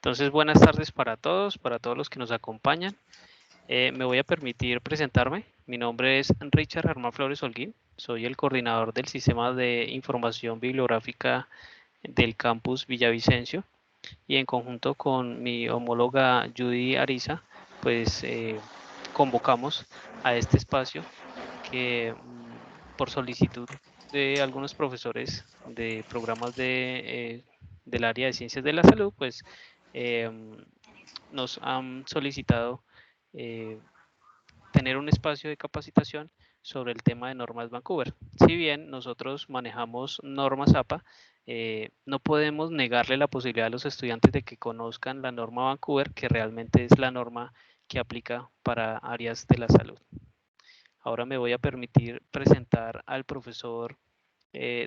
Entonces, buenas tardes para todos los que nos acompañan. Me voy a permitir presentarme. Mi nombre es Richard Germán Flores Holguín. Soy el coordinador del Sistema de Información Bibliográfica del campus Villavicencio y en conjunto con mi homóloga Judy Ariza, pues convocamos a este espacio que por solicitud de algunos profesores de programas del área de ciencias de la salud, pues nos han solicitado eh, tener un espacio de capacitación sobre el tema de normas Vancouver. Si bien nosotros manejamos normas APA, no podemos negarle la posibilidad a los estudiantes de que conozcan la norma Vancouver, que realmente es la norma que aplica para áreas de la salud. Ahora me voy a permitir presentar al profesor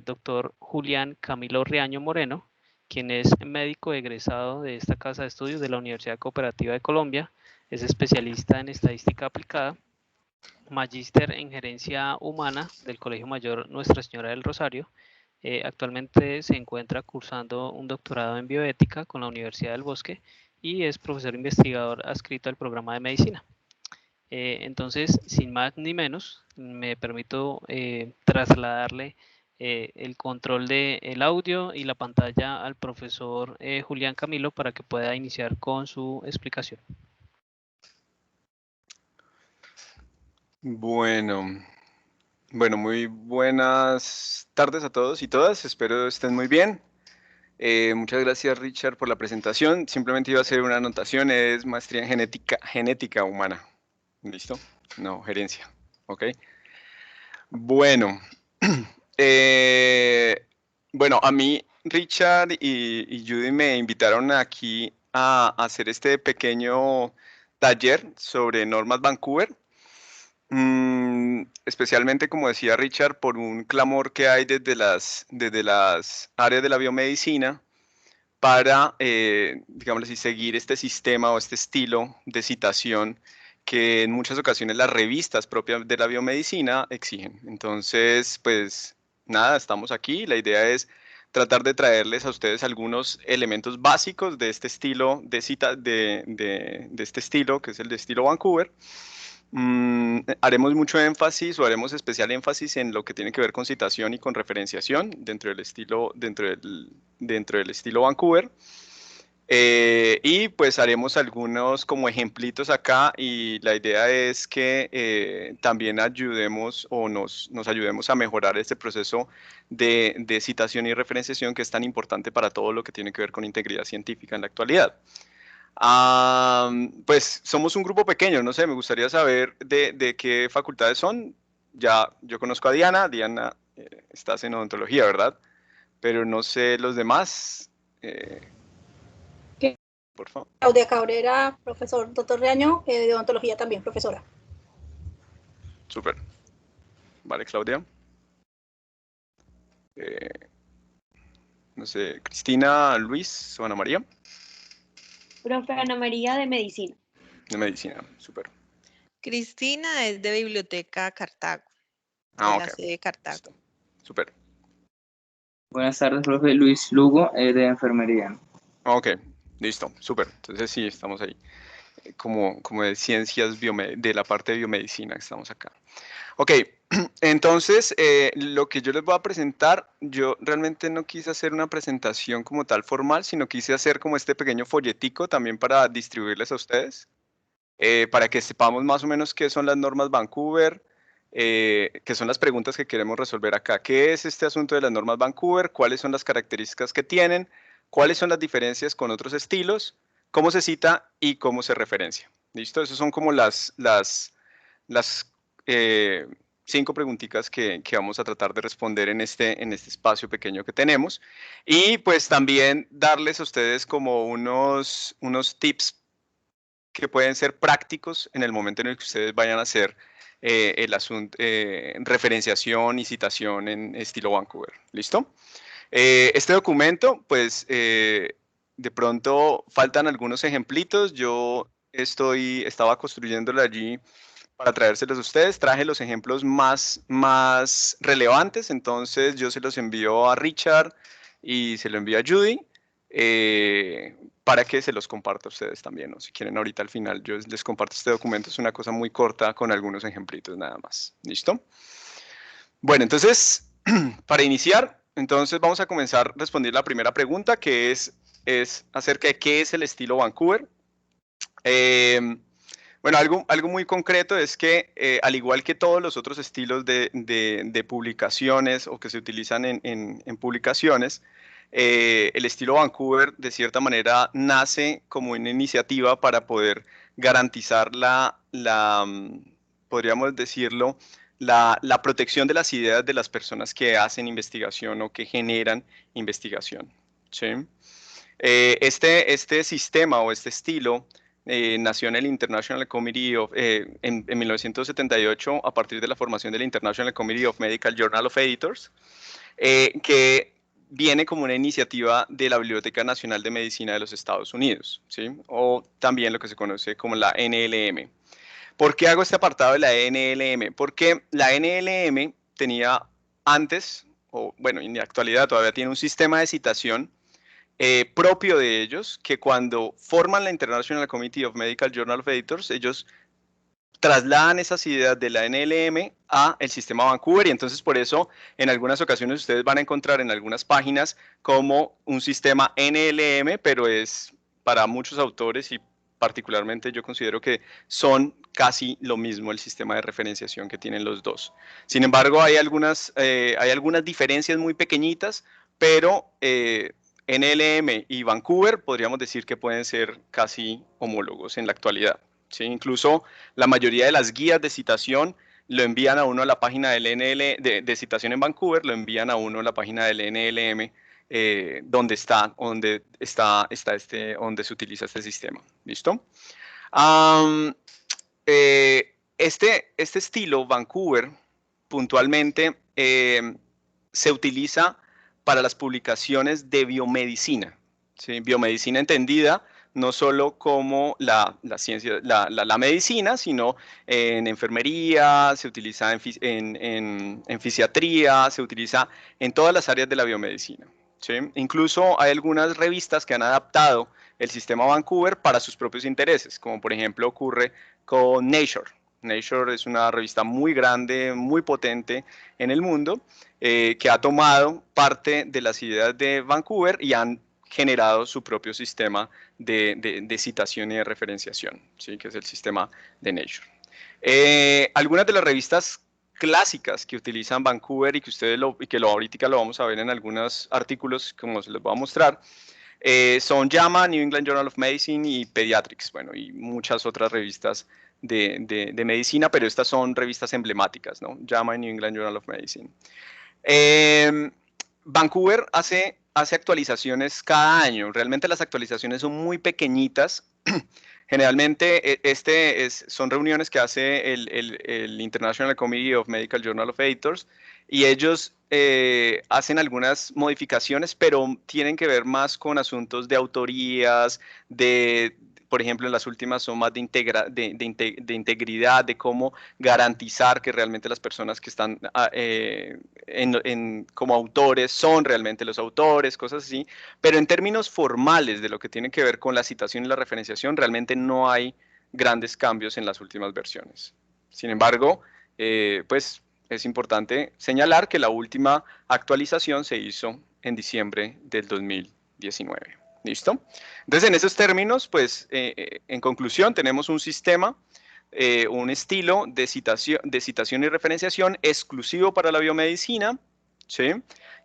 doctor Julián Camilo Riaño Moreno, quien es médico egresado de esta casa de estudios de la Universidad Cooperativa de Colombia, es especialista en estadística aplicada, magíster en gerencia humana del Colegio Mayor Nuestra Señora del Rosario. Actualmente se encuentra cursando un doctorado en bioética con la Universidad del Bosque y es profesor investigador adscrito al programa de medicina. Entonces, sin más ni menos, me permito trasladarle el control del audio y la pantalla al profesor Julián Camilo para que pueda iniciar con su explicación. Bueno, muy buenas tardes a todos y todas, espero estén muy bien. Muchas gracias, Richard, por la presentación. Simplemente iba a hacer una anotación, es maestría en genética humana. ¿Listo? No, gerencia, ¿ok? Bueno, a mí, Richard y Judy me invitaron aquí a hacer este pequeño taller sobre normas Vancouver. Especialmente, como decía Richard, por un clamor que hay desde las áreas de la biomedicina para, digamos así, seguir este sistema o este estilo de citación que en muchas ocasiones las revistas propias de la biomedicina exigen. Entonces, pues nada, estamos aquí. La idea es tratar de traerles a ustedes algunos elementos básicos de este estilo de cita, de este estilo, que es el de estilo Vancouver. Haremos mucho énfasis o haremos especial énfasis en lo que tiene que ver con citación y con referenciación dentro del estilo Vancouver. Y pues haremos algunos como ejemplitos acá y la idea es que también ayudemos o nos ayudemos a mejorar este proceso de citación y referenciación que es tan importante para todo lo que tiene que ver con integridad científica en la actualidad. Pues somos un grupo pequeño, no sé, me gustaría saber de qué facultades son. Ya yo conozco a Diana, estás en odontología, ¿verdad? Pero no sé los demás. Por favor. Claudia Cabrera, profesor, doctor Riaño, de odontología también, profesora. Súper. Vale, Claudia. No sé, Cristina, Luis o Ana María. Profe Ana María de Medicina. De Medicina, súper. Cristina es de Biblioteca Cartago. De la sede de Cartago. Súper. Buenas tardes, profe. Luis Lugo, de Enfermería. Ok, listo, súper. Entonces sí, estamos ahí. Como de ciencias de la parte de biomedicina, estamos acá. Ok, entonces lo que yo les voy a presentar, yo realmente no quise hacer una presentación como tal formal, sino quise hacer como este pequeño folletico también para distribuirles a ustedes, para que sepamos más o menos qué son las normas Vancouver, qué son las preguntas que queremos resolver acá. ¿Qué es este asunto de las normas Vancouver? ¿Cuáles son las características que tienen? ¿Cuáles son las diferencias con otros estilos? ¿Cómo se cita y cómo se referencia? ¿Listo? Esas son como las 5 preguntitas que vamos a tratar de responder en este espacio pequeño que tenemos. Y pues también darles a ustedes como unos tips que pueden ser prácticos en el momento en el que ustedes vayan a hacer el asunto, referenciación y citación en estilo Vancouver. ¿Listo? Este documento, pues, de pronto faltan algunos ejemplitos. Yo estaba construyéndolo allí para traérselos a ustedes. Traje los ejemplos más relevantes, entonces yo se los envío a Richard y se lo envío a Judy. para que se los comparta a ustedes también, ¿no? Si quieren ahorita al final yo les comparto este documento, es una cosa muy corta con algunos ejemplitos nada más. ¿Listo? Bueno, entonces, para iniciar, entonces vamos a comenzar a responder la primera pregunta, que es acerca de qué es el estilo Vancouver. Bueno, algo muy concreto es que, al igual que todos los otros estilos de publicaciones o que se utilizan en publicaciones, el estilo Vancouver, de cierta manera, nace como una iniciativa para poder garantizar podríamos decirlo, la protección de las ideas de las personas que hacen investigación o que generan investigación. ¿Sí? Este sistema o este estilo nació en el International Committee en 1978 a partir de la formación del International Committee of Medical Journal of Editors, que viene como una iniciativa de la Biblioteca Nacional de Medicina de los Estados Unidos, ¿sí? O también lo que se conoce como la NLM. ¿Por qué hago este apartado de la NLM? Porque la NLM tenía antes, o bueno, en la actualidad todavía tiene un sistema de citación propio de ellos, que cuando forman la International Committee of Medical Journal of Editors, ellos trasladan esas ideas de la NLM a el sistema Vancouver, y entonces por eso en algunas ocasiones ustedes van a encontrar en algunas páginas como un sistema NLM, pero es para muchos autores y particularmente yo considero que son casi lo mismo el sistema de referenciación que tienen los dos. Sin embargo, hay algunas diferencias muy pequeñitas, pero NLM y Vancouver podríamos decir que pueden ser casi homólogos en la actualidad. ¿Sí? Incluso la mayoría de las guías de citación lo envían a uno a la página del de citación en Vancouver, lo envían a uno a la página del NLM, donde se utiliza este sistema. ¿Listo? Este estilo Vancouver puntualmente se utiliza para las publicaciones de biomedicina, ¿sí? Biomedicina entendida no solo como la ciencia, la medicina, sino en enfermería, se utiliza en fisiatría, se utiliza en todas las áreas de la biomedicina. ¿Sí? Incluso hay algunas revistas que han adaptado el sistema Vancouver para sus propios intereses, como por ejemplo ocurre con Nature. Nature es una revista muy grande, muy potente en el mundo, que ha tomado parte de las ideas de Vancouver y han generado su propio sistema de citación y de referenciación, ¿sí? Que es el sistema de Nature. Algunas de las revistas clásicas que utilizan Vancouver y que ustedes ahorita lo vamos a ver en algunos artículos, como se les voy a mostrar, son JAMA, New England Journal of Medicine y Pediatrics, bueno, y muchas otras revistas de medicina, pero estas son revistas emblemáticas, ¿no? JAMA y New England Journal of Medicine. Vancouver hace actualizaciones cada año. Realmente las actualizaciones son muy pequeñitas. Generalmente son reuniones que hace el International Committee of Medical Journal of Editors y ellos hacen algunas modificaciones, pero tienen que ver más con asuntos de autorías, por ejemplo, en las últimas son más de integridad, de cómo garantizar que realmente las personas que están como autores son realmente los autores, cosas así. Pero en términos formales de lo que tiene que ver con la citación y la referenciación, realmente no hay grandes cambios en las últimas versiones. Sin embargo, pues es importante señalar que la última actualización se hizo en diciembre del 2019. ¿Listo? Entonces, en esos términos, pues, en conclusión, tenemos un sistema, un estilo de citación y referenciación exclusivo para la biomedicina, ¿sí?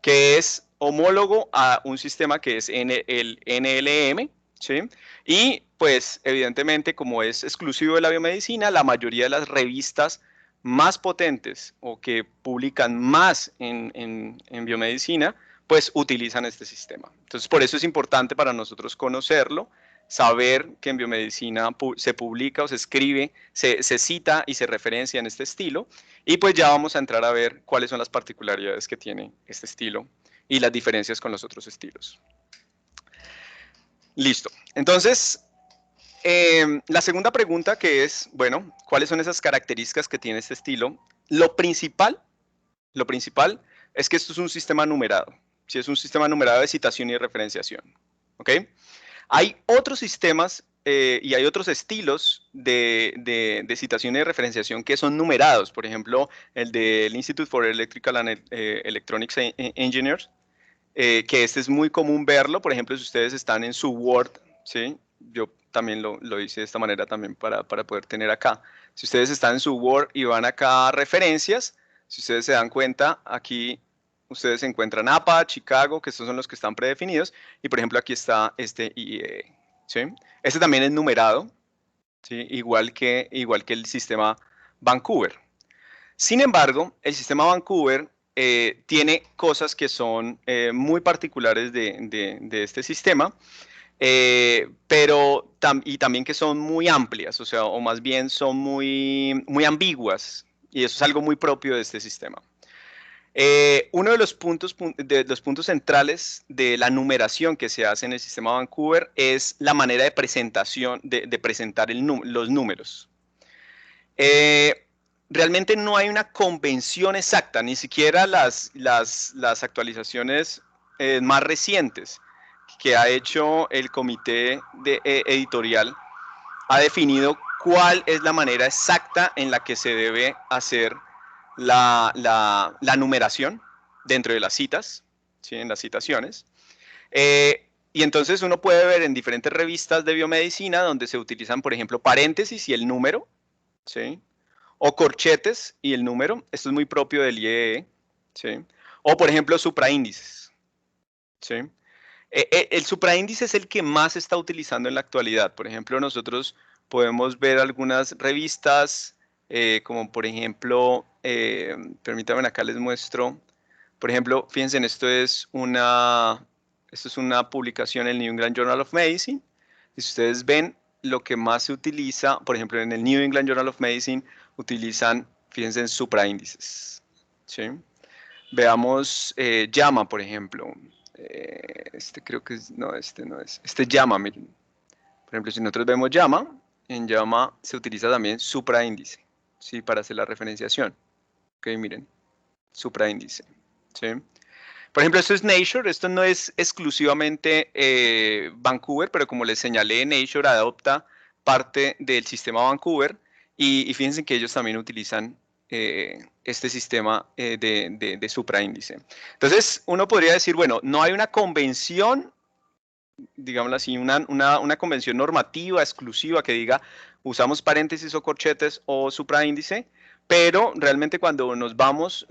Que es homólogo a un sistema que es el NLM, ¿sí? Y, pues, evidentemente, como es exclusivo de la biomedicina, la mayoría de las revistas más potentes o que publican más en biomedicina, pues utilizan este sistema. Entonces, por eso es importante para nosotros conocerlo, saber que en biomedicina se publica o se escribe, se cita y se referencia en este estilo, y pues ya vamos a entrar a ver cuáles son las particularidades que tiene este estilo y las diferencias con los otros estilos. Listo. Entonces, la segunda pregunta que es, bueno, ¿cuáles son esas características que tiene este estilo? Lo principal es que esto es un sistema numerado. Si es un sistema numerado de citación y referenciación, ¿ok? Hay otros sistemas y hay otros estilos de citación y de referenciación que son numerados. Por ejemplo, el del Institute for Electrical and Electronics Engineers, que este es muy común verlo. Por ejemplo, si ustedes están en su Word, ¿sí? Yo también lo hice de esta manera también para poder tener acá. Si ustedes están en su Word y van acá a referencias, si ustedes se dan cuenta, aquí ustedes encuentran APA, Chicago, que estos son los que están predefinidos, y por ejemplo aquí está este IEE, ¿sí? Este también es numerado, ¿sí? Igual que el sistema Vancouver. Sin embargo, el sistema Vancouver tiene cosas que son muy particulares de este sistema, pero también que son muy amplias, o sea, o más bien son muy ambiguas, y eso es algo muy propio de este sistema. Uno de los puntos centrales de la numeración que se hace en el sistema Vancouver es la manera de presentación, de presentar los números. Realmente no hay una convención exacta, ni siquiera las actualizaciones más recientes que ha hecho el comité editorial ha definido cuál es la manera exacta en la que se debe hacer la numeración dentro de las citas, ¿sí? En las citaciones. Y entonces uno puede ver en diferentes revistas de biomedicina donde se utilizan, por ejemplo, paréntesis y el número, ¿sí? O corchetes y el número. Esto es muy propio del IEE, ¿sí? O, por ejemplo, supraíndices, ¿sí? El supraíndice es el que más se está utilizando en la actualidad. Por ejemplo, nosotros podemos ver algunas revistas, como por ejemplo, permítanme acá les muestro. Por ejemplo, fíjense, esto es una publicación en el New England Journal of Medicine. Y si ustedes ven, lo que más se utiliza, por ejemplo, en el New England Journal of Medicine, utilizan, fíjense, en supraíndices, ¿sí? Veamos JAMA, por ejemplo. Creo que es, no, no es. JAMA, miren. Por ejemplo, si nosotros vemos JAMA, en JAMA se utiliza también supraíndice, ¿sí? Para hacer la referenciación. Ok, miren, supraíndice, ¿sí? Por ejemplo, esto es Nature, esto no es exclusivamente Vancouver, pero como les señalé, Nature adopta parte del sistema Vancouver y fíjense que ellos también utilizan este sistema de supraíndice. Entonces, uno podría decir, bueno, no hay una convención, digámoslo así, una convención normativa exclusiva que diga usamos paréntesis o corchetes o supraíndice, pero realmente cuando nos metemos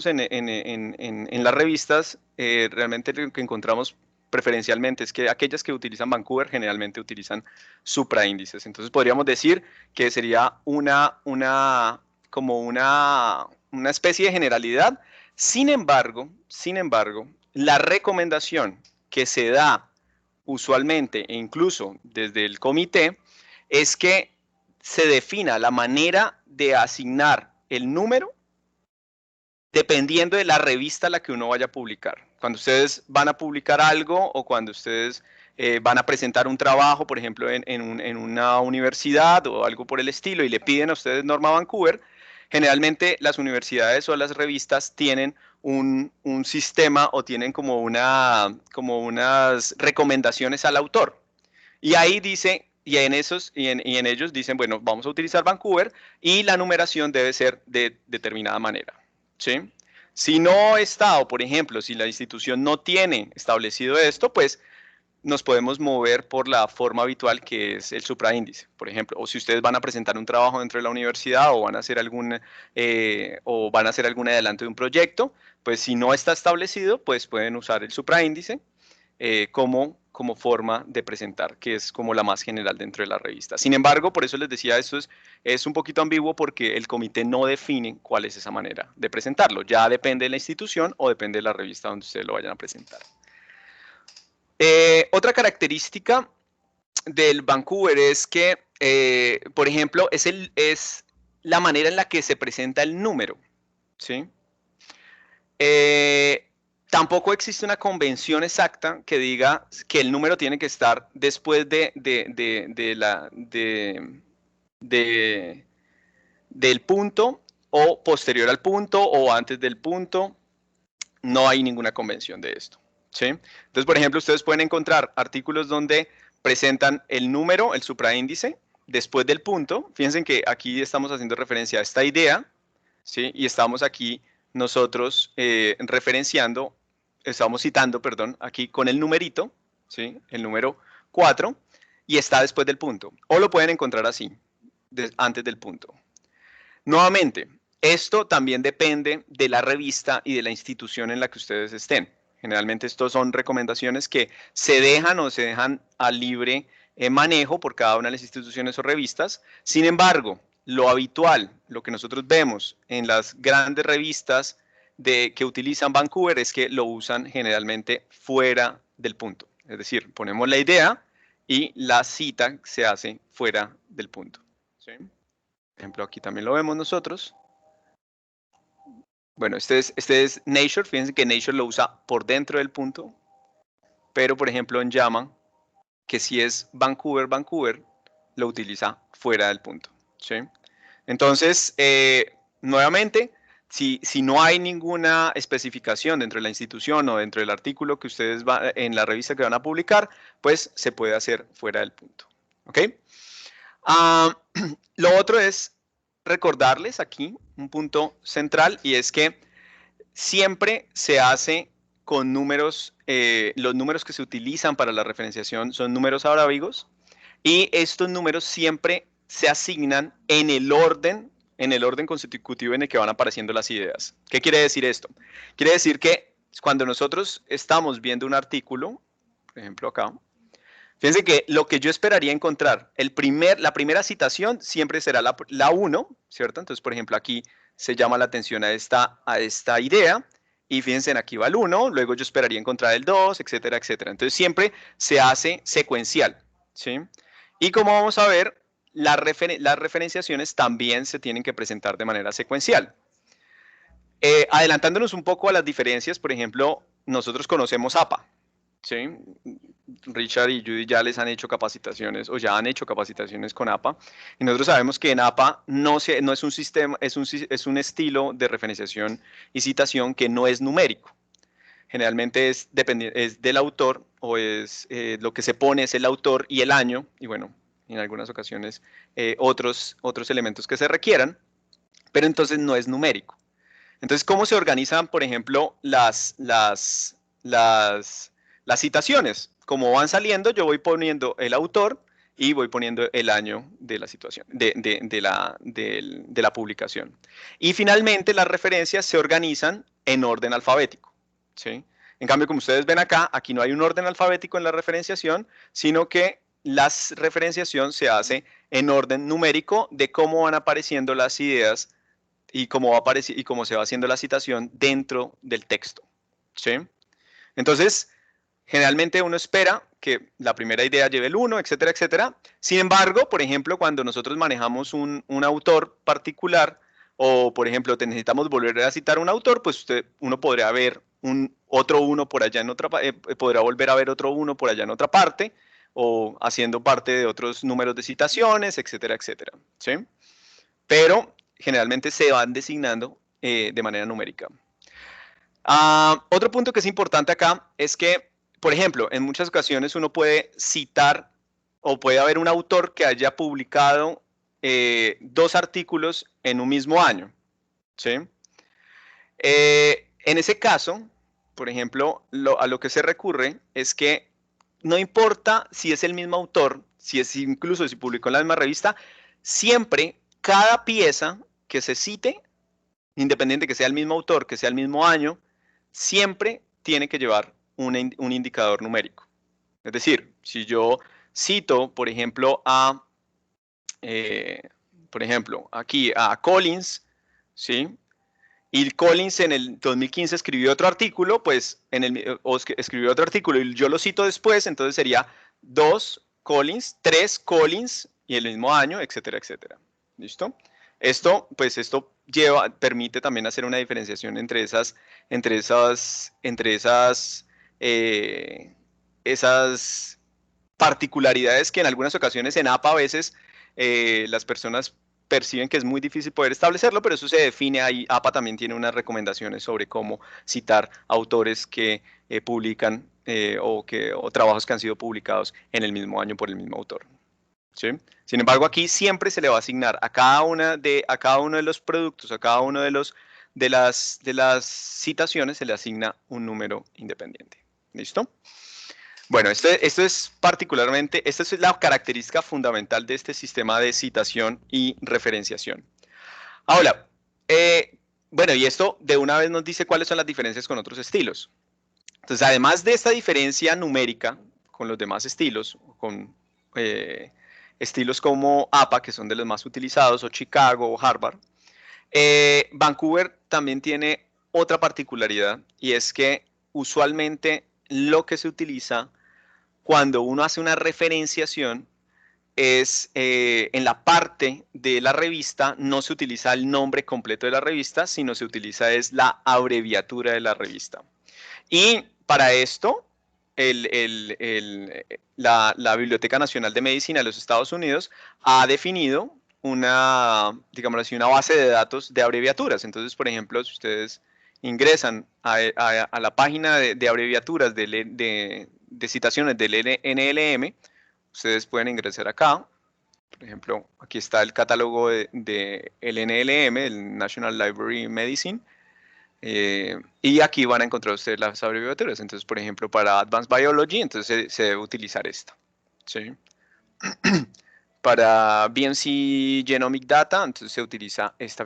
en las revistas, realmente lo que encontramos preferencialmente es que aquellas que utilizan Vancouver generalmente utilizan supraíndices. Entonces podríamos decir que sería como una especie de generalidad. Sin embargo, la recomendación que se da usualmente e incluso desde el comité es que se defina la manera de asignar el número dependiendo de la revista a la que uno vaya a publicar. Cuando ustedes van a publicar algo o cuando ustedes van a presentar un trabajo, por ejemplo, en una universidad o algo por el estilo y le piden a ustedes norma Vancouver, generalmente las universidades o las revistas tienen un sistema o tienen como unas recomendaciones al autor. Y ahí dice, y en ellos dicen, bueno, vamos a utilizar Vancouver y la numeración debe ser de determinada manera, ¿sí? Si no está, o por ejemplo, si la institución no tiene establecido esto, pues nos podemos mover por la forma habitual que es el supraíndice, por ejemplo, o si ustedes van a presentar un trabajo dentro de la universidad o van a hacer algún adelanto de un proyecto, pues si no está establecido, pues pueden usar el supraíndice como forma de presentar, que es como la más general dentro de la revista. Sin embargo, por eso les decía, esto es un poquito ambiguo porque el comité no define cuál es esa manera de presentarlo. Ya depende de la institución o depende de la revista donde ustedes lo vayan a presentar. Otra característica del Vancouver es que, por ejemplo, es la manera en la que se presenta el número, ¿sí? Tampoco existe una convención exacta que diga que el número tiene que estar después del punto o posterior al punto o antes del punto. No hay ninguna convención de esto, ¿sí? Entonces, por ejemplo, ustedes pueden encontrar artículos donde presentan el número, el supraíndice, después del punto. Fíjense que aquí estamos haciendo referencia a esta idea, ¿sí? Y estamos aquí nosotros referenciando, estamos citando, perdón, aquí con el numerito, ¿sí? El número 4, y está después del punto. O lo pueden encontrar así, antes del punto. Nuevamente, esto también depende de la revista y de la institución en la que ustedes estén. Generalmente estos son recomendaciones que se dejan a libre manejo por cada una de las instituciones o revistas. Sin embargo, lo habitual, lo que nosotros vemos en las grandes revistas que utilizan Vancouver es que lo usan generalmente fuera del punto. Es decir, ponemos la idea y la cita se hace fuera del punto. ¿Sí? Por ejemplo, aquí también lo vemos nosotros. Bueno, este es Nature. Fíjense que Nature lo usa por dentro del punto. Pero, por ejemplo, en JAMA, que si es Vancouver, lo utiliza fuera del punto. ¿Sí? Entonces, nuevamente, si no hay ninguna especificación dentro de la institución o dentro del artículo que ustedes en la revista que van a publicar, pues se puede hacer fuera del punto. ¿Ok? Lo otro es recordarles aquí un punto central, y es que siempre se hace con números, los números que se utilizan para la referenciación son números arábigos, y estos números siempre se asignan en el orden consecutivo en el que van apareciendo las ideas. ¿Qué quiere decir esto? Quiere decir que cuando nosotros estamos viendo un artículo, por ejemplo acá, fíjense que lo que yo esperaría encontrar, la primera citación siempre será la 1, ¿cierto? Entonces, por ejemplo, aquí se llama la atención a esta idea, y fíjense, aquí va el 1, luego yo esperaría encontrar el 2, etcétera, etcétera. Entonces, siempre se hace secuencial, ¿sí? Y como vamos a ver, las referenciaciones también se tienen que presentar de manera secuencial. Adelantándonos un poco a las diferencias, por ejemplo, nosotros conocemos APA, ¿sí? Richard y Judy ya les han hecho capacitaciones o ya han hecho capacitaciones con APA, y nosotros sabemos que en APA no es un sistema, es un estilo de referenciación y citación que no es numérico. Generalmente es del autor, o es lo que se pone es el autor y el año, y bueno, en algunas ocasiones otros elementos que se requieran, pero entonces no es numérico. Entonces, ¿cómo se organizan, por ejemplo, las citaciones? Como van saliendo, yo voy poniendo el autor y voy poniendo el año de la situación, de la publicación. Y finalmente, las referencias se organizan en orden alfabético, ¿sí? En cambio, como ustedes ven acá, aquí no hay un orden alfabético en la referenciación, sino que la referenciación se hace en orden numérico de cómo van apareciendo las ideas y cómo se va haciendo la citación dentro del texto, ¿sí? Entonces, generalmente uno espera que la primera idea lleve el 1, etcétera, etcétera. Sin embargo, por ejemplo, cuando nosotros manejamos un autor particular, o por ejemplo necesitamos volver a citar un autor, pues uno podría ver otro 1 por allá en otra podrá volver a ver otro 1 por allá en otra parte, o haciendo parte de otros números de citaciones, etcétera, etcétera, ¿sí? Pero generalmente se van designando de manera numérica. Otro punto que es importante acá es que, por ejemplo, en muchas ocasiones uno puede citar o puede haber un autor que haya publicado 2 artículos en un mismo año, ¿sí? En ese caso, por ejemplo, a lo que se recurre es que no importa si es el mismo autor, incluso si publicó en la misma revista, siempre cada pieza que se cite, independiente que sea el mismo autor, que sea el mismo año, siempre tiene que llevar un indicador numérico. Es decir, si yo cito, por ejemplo, aquí a Collins, ¿sí? Y Collins en el 2015 escribió otro artículo, pues escribió otro artículo y yo lo cito después, entonces sería 2 Collins, 3 Collins y el mismo año, etcétera, etcétera. ¿Listo? Esto permite también hacer una diferenciación entre esas particularidades que en algunas ocasiones en APA a veces las personas perciben que es muy difícil poder establecerlo, pero eso se define ahí. APA también tiene unas recomendaciones sobre cómo citar autores que publican o trabajos que han sido publicados en el mismo año por el mismo autor. ¿Sí? Sin embargo, aquí siempre se le va a asignar a cada uno de los productos, a cada uno de las citaciones se le asigna un número independiente. ¿Listo? Bueno, esta es la característica fundamental de este sistema de citación y referenciación. Ahora, bueno, y esto de una vez nos dice cuáles son las diferencias con otros estilos. Entonces, además de esta diferencia numérica con los demás estilos, con estilos como APA, que son de los más utilizados, o Chicago o Harvard, Vancouver también tiene otra particularidad, y es que usualmente lo que se utiliza cuando uno hace una referenciación es en la parte de la revista no se utiliza el nombre completo de la revista, sino se utiliza es la abreviatura de la revista. Y para esto, la Biblioteca Nacional de Medicina de los Estados Unidos ha definido digamos así, una base de datos de abreviaturas. Entonces, por ejemplo, si ustedes ingresan a la página de abreviaturas de citaciones del NLM, ustedes pueden ingresar acá. Por ejemplo, aquí está el catálogo del NLM, el National Library Medicine. Y aquí van a encontrar ustedes las abreviaturas. Entonces, por ejemplo, para Advanced Biology, entonces se debe utilizar esta. ¿Sí? Para BMC Genomic Data, entonces se utiliza esta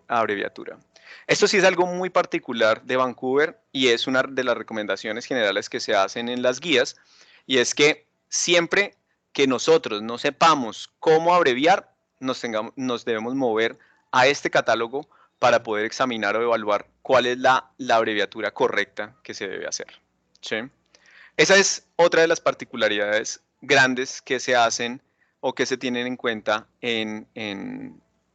abreviatura. Esto sí es algo muy particular de Vancouver y es una de las recomendaciones generales que se hacen en las guías, y es que siempre que nosotros no sepamos cómo abreviar, nos debemos mover a este catálogo para poder examinar o evaluar cuál es la abreviatura correcta que se debe hacer. ¿Sí? Esa es otra de las particularidades grandes que se hacen o que se tienen en cuenta en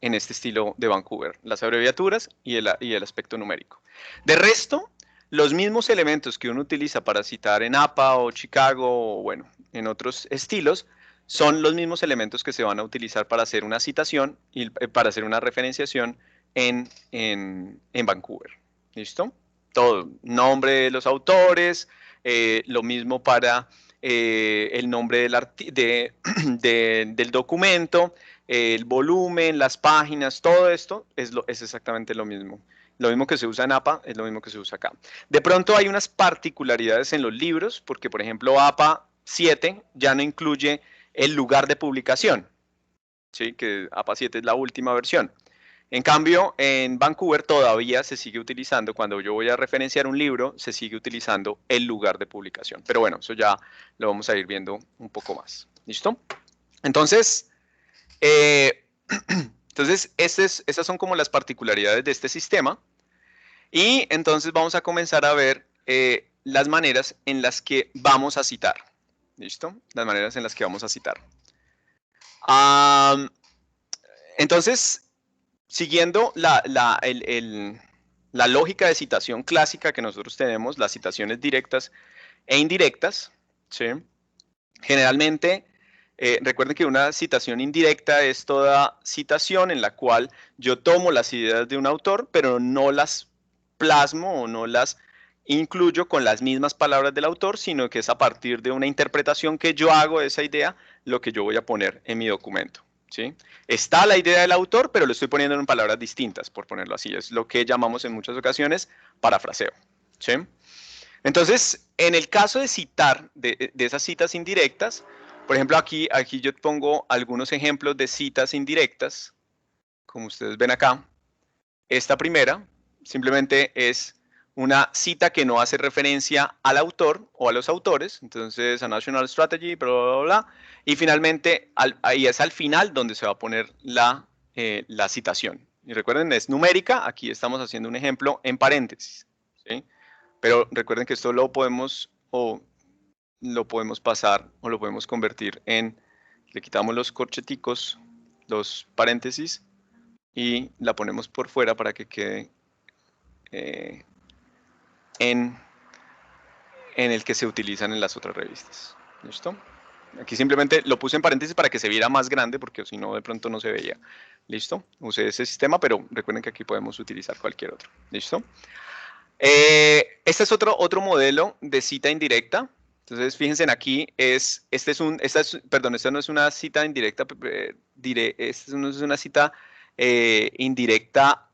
este estilo de Vancouver, las abreviaturas y el aspecto numérico. De resto, los mismos elementos que uno utiliza para citar en APA o Chicago o bueno, en otros estilos, son los mismos elementos que se van a utilizar para hacer una citación y para hacer una referenciación en Vancouver. ¿Listo? Todo, nombre de los autores, lo mismo para el nombre del documento, el volumen, las páginas, todo esto es exactamente lo mismo. Lo mismo que se usa en APA es lo mismo que se usa acá. De pronto hay unas particularidades en los libros, porque por ejemplo APA 7 ya no incluye el lugar de publicación, ¿sí? Que APA 7 es la última versión. En cambio, en Vancouver todavía se sigue utilizando, cuando yo voy a referenciar un libro, se sigue utilizando el lugar de publicación. Pero bueno, eso ya lo vamos a ir viendo un poco más. ¿Listo? Entonces, esas son como las particularidades de este sistema. Y entonces vamos a comenzar a ver las maneras en las que vamos a citar. ¿Listo? Las maneras en las que vamos a citar. Entonces, siguiendo la lógica de citación clásica que nosotros tenemos, las citaciones directas e indirectas, ¿sí? Generalmente, recuerden que una citación indirecta es toda citación en la cual yo tomo las ideas de un autor, pero no las plasmo o no las incluyo con las mismas palabras del autor, sino que es a partir de una interpretación que yo hago de esa idea lo que yo voy a poner en mi documento. ¿Sí? Está la idea del autor, pero lo estoy poniendo en palabras distintas, por ponerlo así. Es lo que llamamos en muchas ocasiones parafraseo. ¿Sí? Entonces, en el caso de citar, de esas citas indirectas, por ejemplo, aquí yo pongo algunos ejemplos de citas indirectas, como ustedes ven acá. Esta primera simplemente es una cita que no hace referencia al autor o a los autores, entonces a National Strategy, bla, bla, bla, y finalmente ahí es al final donde se va a poner la citación. Y recuerden, es numérica, aquí estamos haciendo un ejemplo en paréntesis, ¿sí? Pero recuerden que esto lo podemos pasar o lo podemos convertir le quitamos los corcheticos, los paréntesis, y la ponemos por fuera para que quede en el que se utilizan en las otras revistas. ¿Listo? Aquí simplemente lo puse en paréntesis para que se viera más grande, porque si no de pronto no se veía. ¿Listo? Usé ese sistema, pero recuerden que aquí podemos utilizar cualquier otro. ¿Listo? Este es otro modelo de cita indirecta. Entonces, fíjense en aquí, perdón, esta no es una cita indirecta, esta no es una cita indirecta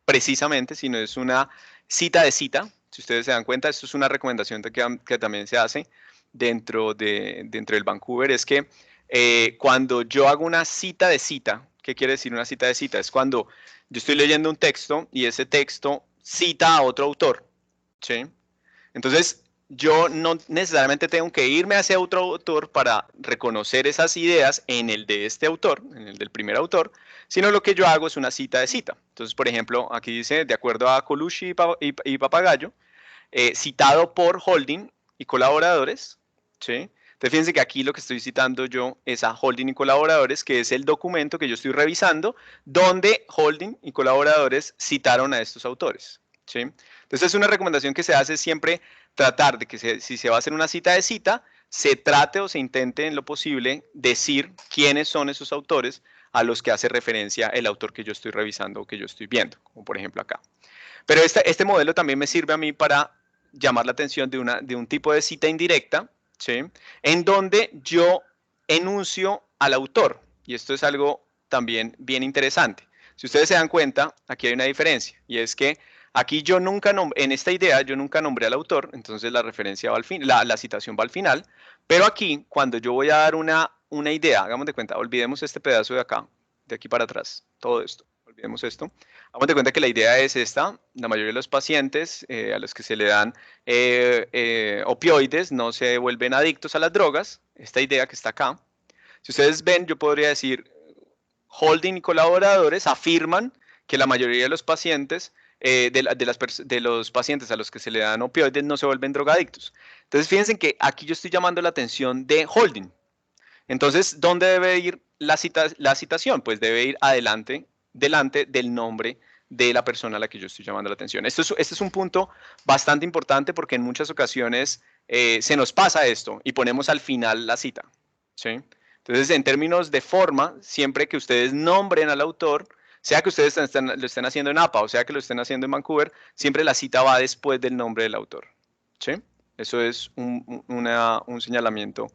precisamente, sino es una cita de cita. Si ustedes se dan cuenta, esto es una recomendación que también se hace dentro del Vancouver, es que cuando yo hago una cita de cita, ¿qué quiere decir una cita de cita? Es cuando yo estoy leyendo un texto y ese texto cita a otro autor, ¿sí? Entonces, yo no necesariamente tengo que irme hacia otro autor para reconocer esas ideas en el de este autor, en el del primer autor, sino lo que yo hago es una cita de cita. Entonces, por ejemplo, aquí dice, de acuerdo a Colucci y Papagayo, citado por Holding y colaboradores, ¿sí? Entonces, fíjense que aquí lo que estoy citando yo es a Holding y colaboradores, que es el documento que yo estoy revisando, donde Holding y colaboradores citaron a estos autores, ¿sí? Entonces, es una recomendación que se hace siempre tratar de que si se va a hacer una cita de cita, se trate o se intente en lo posible decir quiénes son esos autores a los que hace referencia el autor que yo estoy revisando o que yo estoy viendo, como por ejemplo acá. Pero este modelo también me sirve a mí para llamar la atención de un tipo de cita indirecta, ¿sí? En donde yo enuncio al autor. Y esto es algo también bien interesante. Si ustedes se dan cuenta, aquí hay una diferencia. Y es que aquí yo nunca, en esta idea, yo nunca nombré al autor. Entonces la referencia va al fin, la citación va al final. Pero aquí, cuando yo voy a dar una idea, hagamos de cuenta, olvidemos este pedazo de acá, de aquí para atrás, todo esto. Olvidemos esto. Hagamos de cuenta que la idea es esta. La mayoría de los pacientes a los que se le dan opioides no se vuelven adictos a las drogas. Esta idea que está acá. Si ustedes ven, yo podría decir, Holding y colaboradores afirman que la mayoría de los pacientes, de los pacientes a los que se le dan opioides no se vuelven drogadictos. Entonces, fíjense que aquí yo estoy llamando la atención de Holding. Entonces, ¿dónde debe ir la citación? Pues debe ir delante del nombre de la persona a la que yo estoy llamando la atención. Este es un punto bastante importante porque en muchas ocasiones se nos pasa esto y ponemos al final la cita, ¿sí? Entonces, en términos de forma, siempre que ustedes nombren al autor, sea que ustedes lo estén haciendo en APA o sea que lo estén haciendo en Vancouver, siempre la cita va después del nombre del autor, ¿sí? Eso es un señalamiento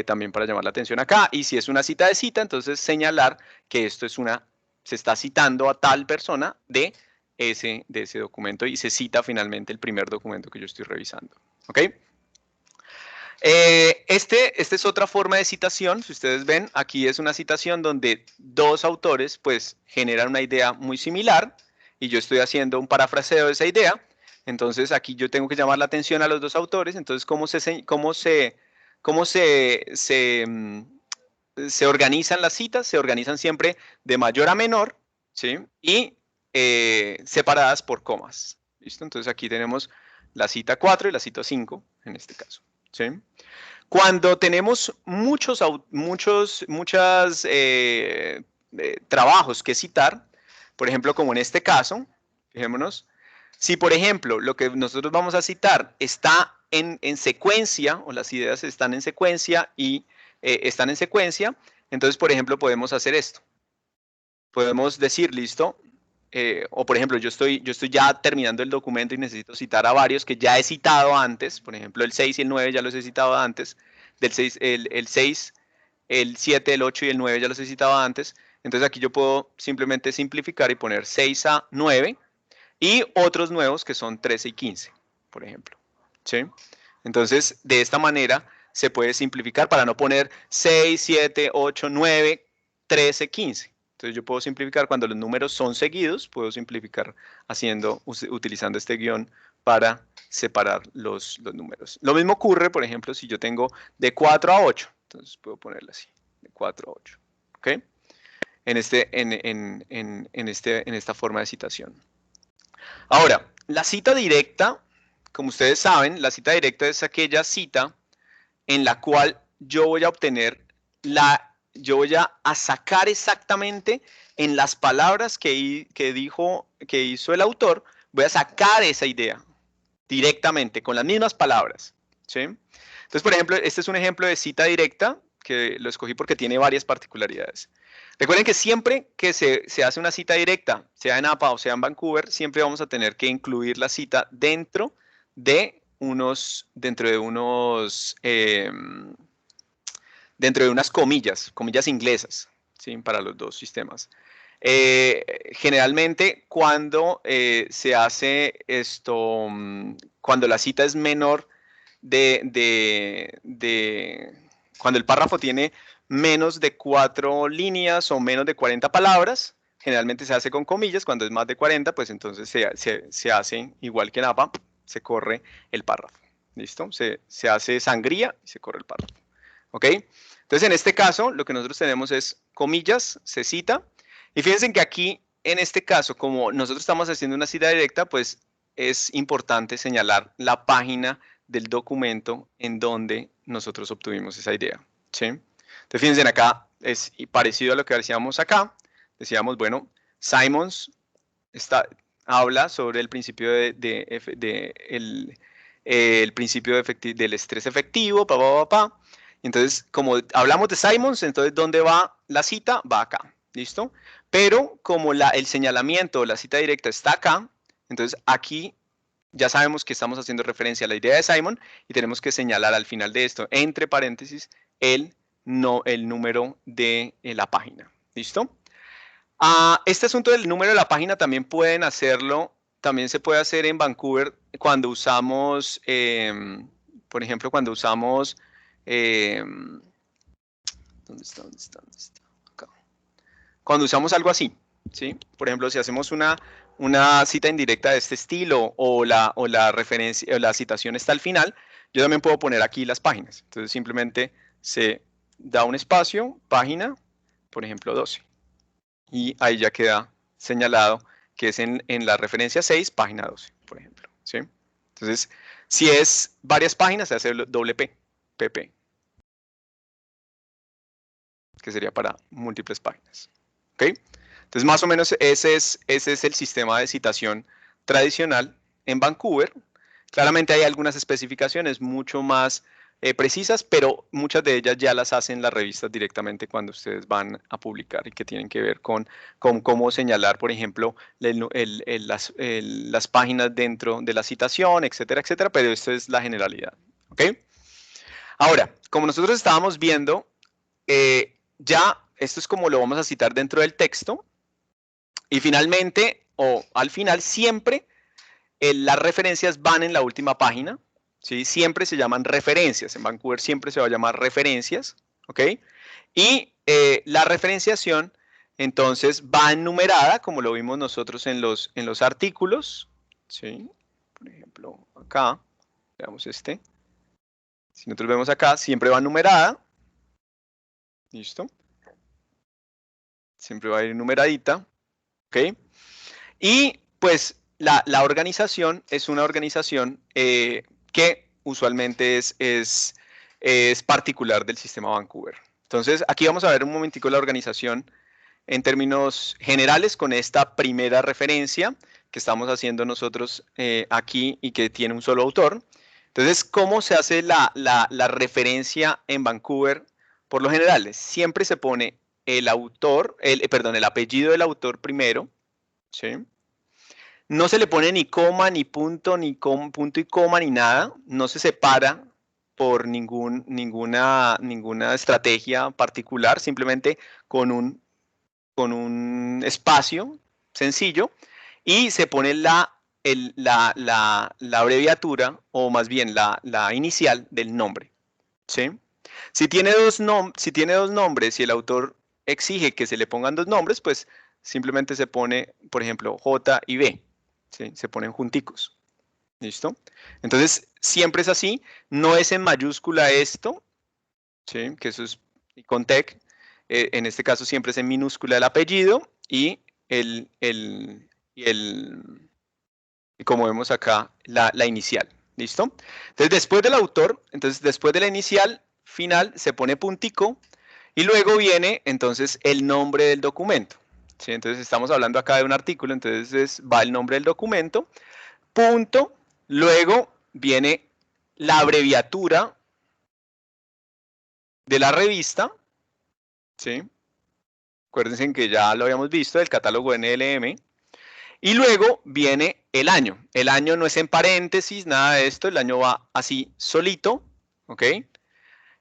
también para llamar la atención acá. Y si es una cita de cita, entonces señalar que esto se está citando a tal persona de ese documento y se cita finalmente el primer documento que yo estoy revisando. ¿Ok? Este es otra forma de citación. Si ustedes ven, aquí es una citación donde dos autores pues generan una idea muy similar y yo estoy haciendo un parafraseo de esa idea. Entonces aquí yo tengo que llamar la atención a los dos autores. Entonces, ¿cómo se organizan las citas? Se organizan siempre de mayor a menor, ¿sí? Y separadas por comas. ¿Listo? Entonces aquí tenemos la cita 4 y la cita 5 en este caso, ¿sí? Cuando tenemos muchos trabajos que citar, por ejemplo, como en este caso, fijémonos, si por ejemplo lo que nosotros vamos a citar está en secuencia, o las ideas están en secuencia y están en secuencia, entonces por ejemplo podemos hacer esto. Podemos decir, listo, o por ejemplo yo estoy ya terminando el documento y necesito citar a varios que ya he citado antes, por ejemplo el 6 y el 9 ya los he citado antes, el 6, el 7, el 8 y el 9 ya los he citado antes, entonces aquí yo puedo simplemente simplificar y poner 6 a 9 y otros nuevos que son 13 y 15, por ejemplo, ¿sí? Entonces de esta manera se puede simplificar para no poner 6, 7, 8, 9, 13, 15. Entonces yo puedo simplificar cuando los números son seguidos, puedo simplificar utilizando este guión para separar los números. Lo mismo ocurre, por ejemplo, si yo tengo de 4 a 8. Entonces puedo ponerlo así, de 4 a 8. ¿Ok? En esta forma de citación. Ahora, la cita directa, como ustedes saben, la cita directa es aquella cita en la cual yo voy a obtener yo voy a sacar exactamente en las palabras que hizo el autor, voy a sacar esa idea directamente, con las mismas palabras, ¿sí? Entonces, por ejemplo, este es un ejemplo de cita directa que lo escogí porque tiene varias particularidades. Recuerden que siempre que se hace una cita directa, sea en APA o sea en Vancouver, siempre vamos a tener que incluir la cita dentro de unas comillas inglesas, ¿sí? Para los dos sistemas. Generalmente cuando se hace esto, cuando la cita es menor cuando el párrafo tiene menos de 4 líneas o menos de 40 palabras, generalmente se hace con comillas. Cuando es más de 40, pues entonces se hace igual que en APA, se corre el párrafo. ¿Listo? Se hace sangría y se corre el párrafo. ¿Ok? Entonces, en este caso, lo que nosotros tenemos es comillas, se cita. Y fíjense que aquí, en este caso, como nosotros estamos haciendo una cita directa, pues es importante señalar la página del documento en donde nosotros obtuvimos esa idea. ¿Sí? Entonces, fíjense, acá es parecido a lo que decíamos acá. Decíamos, bueno, Simons habla sobre el principio el principio del estrés efectivo, Entonces, como hablamos de Simons, entonces, ¿dónde va la cita? Va acá, ¿listo? Pero como el señalamiento, la cita directa está acá, entonces aquí ya sabemos que estamos haciendo referencia a la idea de Simon y tenemos que señalar al final de esto, entre paréntesis, el número de la página, ¿listo? Este asunto del número de la página también pueden hacerlo, también se puede hacer en Vancouver cuando usamos, por ejemplo, cuando usamos, ¿dónde está? Acá. Cuando usamos algo así, ¿sí? Por ejemplo, si hacemos una cita indirecta de este estilo o la referencia o la citación está al final, yo también puedo poner aquí las páginas. Entonces simplemente se da un espacio, página, por ejemplo 12. Y ahí ya queda señalado que es en la referencia 6, página 12, por ejemplo. ¿Sí? Entonces, si es varias páginas, se hace doble P, PP, que sería para múltiples páginas. ¿Ok? Entonces, más o menos ese es el sistema de citación tradicional en Vancouver. Claramente hay algunas especificaciones mucho más precisas, pero muchas de ellas ya las hacen las revistas directamente cuando ustedes van a publicar y que tienen que ver con cómo señalar, por ejemplo, las páginas dentro de la citación, etcétera, etcétera, pero esto es la generalidad. ¿Ok? Ahora, como nosotros estábamos viendo, ya esto es como lo vamos a citar dentro del texto y finalmente, o al final, siempre las referencias van en la última página. ¿Sí? Siempre se llaman referencias. En Vancouver siempre se va a llamar referencias. ¿Ok? Y la referenciación, entonces, va enumerada, como lo vimos nosotros en los artículos. ¿Sí? Por ejemplo, acá, veamos este. Si nosotros vemos acá, siempre va numerada. ¿Listo? Siempre va a ir numeradita. ¿Ok? Y, pues, la organización es una organización que usualmente es particular del sistema Vancouver. Entonces, aquí vamos a ver un momentico la organización en términos generales con esta primera referencia que estamos haciendo nosotros aquí y que tiene un solo autor. Entonces, ¿cómo se hace la referencia en Vancouver? Por lo general, siempre se pone el autor, el apellido del autor primero, ¿sí? No se le pone ni coma, ni punto, punto y coma, ni nada. No se separa por ninguna estrategia particular, simplemente con un espacio sencillo y se pone la abreviatura o más bien la inicial del nombre. ¿Sí? Si tiene dos nombres y el autor exige que se le pongan dos nombres, pues simplemente se pone, por ejemplo, J y B. ¿Sí? Se ponen junticos. ¿Listo? Entonces, siempre es así. No es en mayúscula esto, ¿sí? Que eso es con TEC. En este caso siempre es en minúscula el apellido y como vemos acá, la inicial. ¿Listo? Entonces, después del autor, después de la inicial, final, se pone puntico y luego viene, entonces, el nombre del documento. ¿Sí? Entonces, estamos hablando acá de un artículo, entonces va el nombre del documento, punto, luego viene la abreviatura de la revista, ¿sí? Acuérdense que ya lo habíamos visto, el catálogo NLM. Y luego viene el año. El año no es en paréntesis, nada de esto. El año va así solito, ¿ok?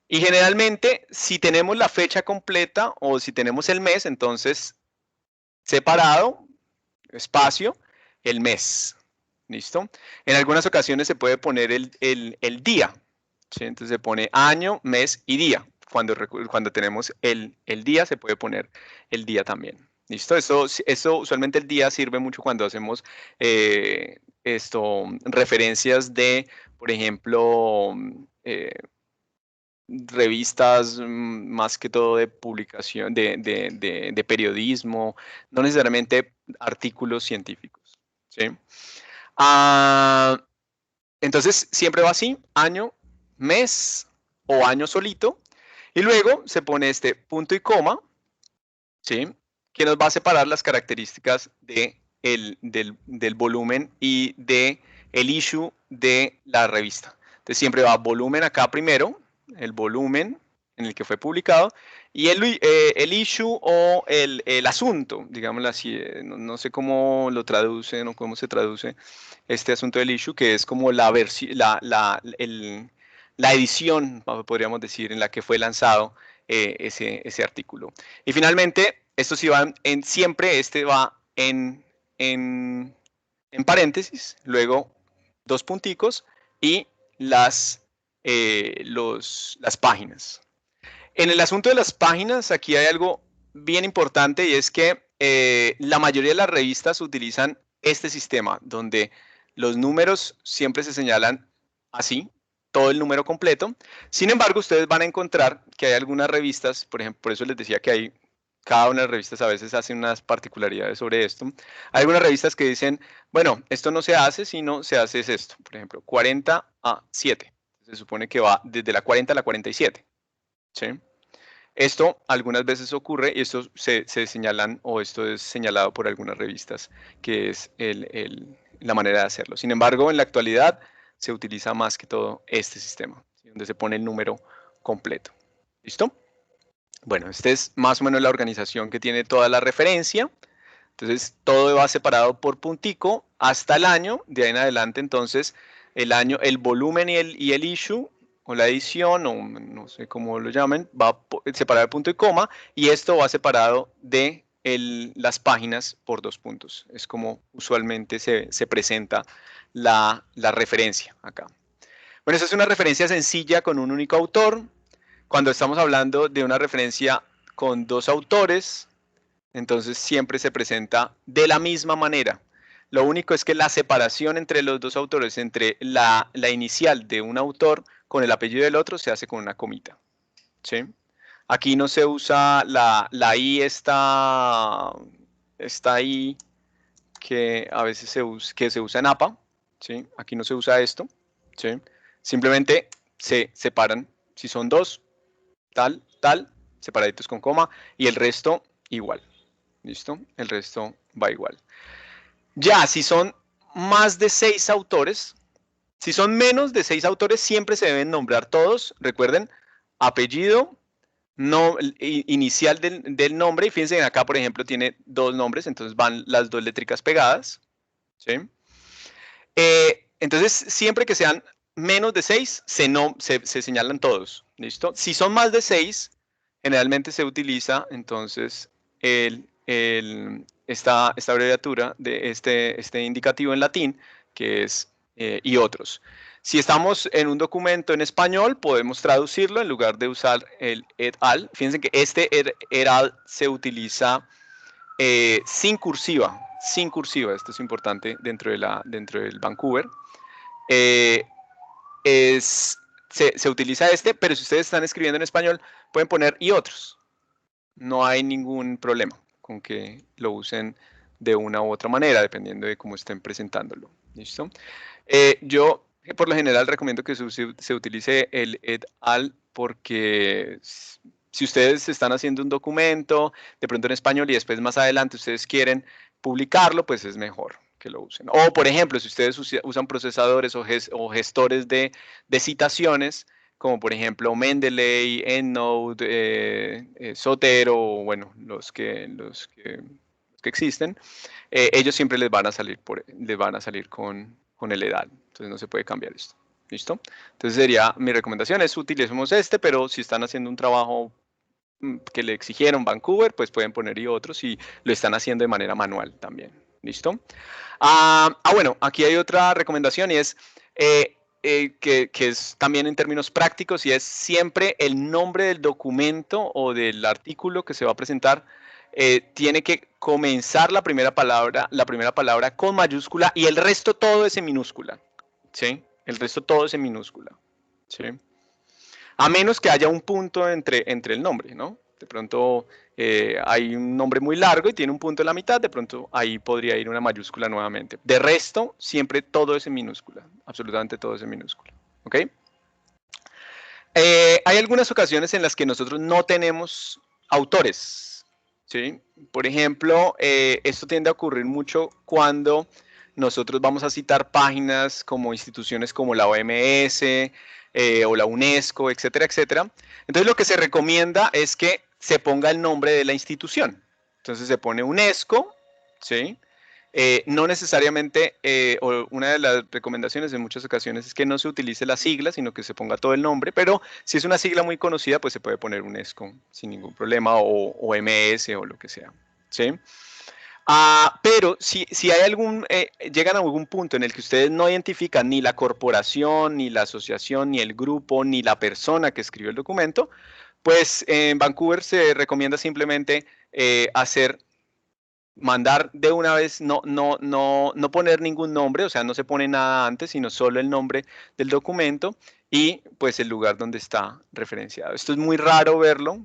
Y generalmente, si tenemos la fecha completa o si tenemos el mes, entonces separado, espacio, el mes. ¿Listo? En algunas ocasiones se puede poner el día. ¿Sí? Entonces se pone año, mes y día. Cuando tenemos el día, se puede poner el día también. ¿Listo? Eso usualmente el día sirve mucho cuando hacemos referencias de, por ejemplo, revistas más que todo de publicación, de periodismo, no necesariamente artículos científicos. ¿Sí? Entonces siempre va así, año, mes o año solito, y luego se pone este punto y coma, ¿sí? Que nos va a separar las características del volumen y del issue de la revista. Entonces siempre va volumen acá primero, el volumen en el que fue publicado, y el issue o el asunto, digámoslo así, no sé cómo lo traducen o cómo se traduce este asunto del issue, que es como la edición, podríamos decir, en la que fue lanzado ese artículo. Y finalmente, esto sí va siempre, este va en paréntesis, luego dos punticos y las páginas. En el asunto de las páginas, aquí hay algo bien importante y es que la mayoría de las revistas utilizan este sistema, donde los números siempre se señalan así, todo el número completo. Sin embargo, ustedes van a encontrar que hay algunas revistas, por ejemplo, por eso les decía que hay cada una de las revistas a veces hace unas particularidades sobre esto. Hay algunas revistas que dicen, bueno, esto no se hace, sino se hace esto. Por ejemplo, 40 a 7. Se supone que va desde la 40 a la 47. ¿Sí? Esto algunas veces ocurre y esto se señalan o esto es señalado por algunas revistas, que es la manera de hacerlo. Sin embargo, en la actualidad se utiliza más que todo este sistema, donde se pone el número completo. ¿Listo? Bueno, esta es más o menos la organización que tiene toda la referencia. Entonces, todo va separado por puntico hasta el año. De ahí en adelante, entonces, el año, el volumen y el issue, o la edición, o no sé cómo lo llamen, va separado de punto y coma, y esto va separado de las páginas por dos puntos. Es como usualmente se presenta la referencia acá. Bueno, esta es una referencia sencilla con un único autor. Cuando estamos hablando de una referencia con dos autores, entonces siempre se presenta de la misma manera. Lo único es que la separación entre los dos autores, entre la inicial de un autor con el apellido del otro, se hace con una comita. ¿Sí? Aquí no se usa la I, esta I que a veces se usa en APA. ¿Sí? Aquí no se usa esto. ¿Sí? Simplemente se separan. Si son dos, tal, separaditos con coma, y el resto igual. ¿Listo? El resto va igual. Ya, si son más de 6 autores, si son menos de 6 autores, siempre se deben nombrar todos. Recuerden, apellido, inicial del nombre, y fíjense que acá, por ejemplo, tiene dos nombres, entonces van las dos létricas pegadas. ¿Sí? Entonces, siempre que sean menos de 6, se señalan todos. ¿Listo? Si son más de 6, generalmente se utiliza entonces esta abreviatura de este indicativo en latín, que es y otros. Si estamos en un documento en español, podemos traducirlo en lugar de usar el et al. Fíjense que este et al se utiliza sin cursiva. Sin cursiva, esto es importante dentro del Vancouver. Se utiliza pero si ustedes están escribiendo en español, pueden poner y otros. No hay ningún problema con que lo usen de una u otra manera, dependiendo de cómo estén presentándolo. ¿Listo? Yo, por lo general, recomiendo que se utilice el et al porque si ustedes están haciendo un documento, de pronto en español, y después más adelante ustedes quieren publicarlo, pues es mejor que lo usen. O, por ejemplo, si ustedes usan procesadores o gestores de citaciones, como por ejemplo Mendeley, EndNote, Zotero, bueno, los que existen, ellos siempre les van a salir con el EDAL. Entonces no se puede cambiar esto. ¿Listo? Entonces sería, mi recomendación es utilicemos este, pero si están haciendo un trabajo que le exigieron Vancouver, pues pueden poner y otros y lo están haciendo de manera manual también. ¿Listo? Bueno, aquí hay otra recomendación y es que es también en términos prácticos y es siempre el nombre del documento o del artículo que se va a presentar tiene que comenzar la primera palabra con mayúscula y el resto todo es en minúscula. ¿Sí? El resto todo es en minúscula. ¿Sí? A menos que haya un punto entre el nombre, ¿no? De pronto hay un nombre muy largo y tiene un punto en la mitad, de pronto ahí podría ir una mayúscula nuevamente. De resto, siempre todo es en minúscula, absolutamente todo es en minúscula. ¿Ok? Hay algunas ocasiones en las que nosotros no tenemos autores, ¿sí? Por ejemplo, esto tiende a ocurrir mucho cuando nosotros vamos a citar páginas como instituciones como la OMS o la UNESCO, etcétera, etcétera. Entonces lo que se recomienda es que se ponga el nombre de la institución. Entonces se pone UNESCO, ¿sí? No necesariamente, o una de las recomendaciones en muchas ocasiones es que no se utilice la sigla, sino que se ponga todo el nombre, pero si es una sigla muy conocida, pues se puede poner UNESCO sin ningún problema, o OMS o lo que sea, ¿sí? Pero si hay llegan a algún punto en el que ustedes no identifican ni la corporación, ni la asociación, ni el grupo, ni la persona que escribió el documento, pues en Vancouver se recomienda simplemente mandar de una vez, no poner ningún nombre, o sea, no se pone nada antes, sino solo el nombre del documento y pues el lugar donde está referenciado. Esto es muy raro verlo,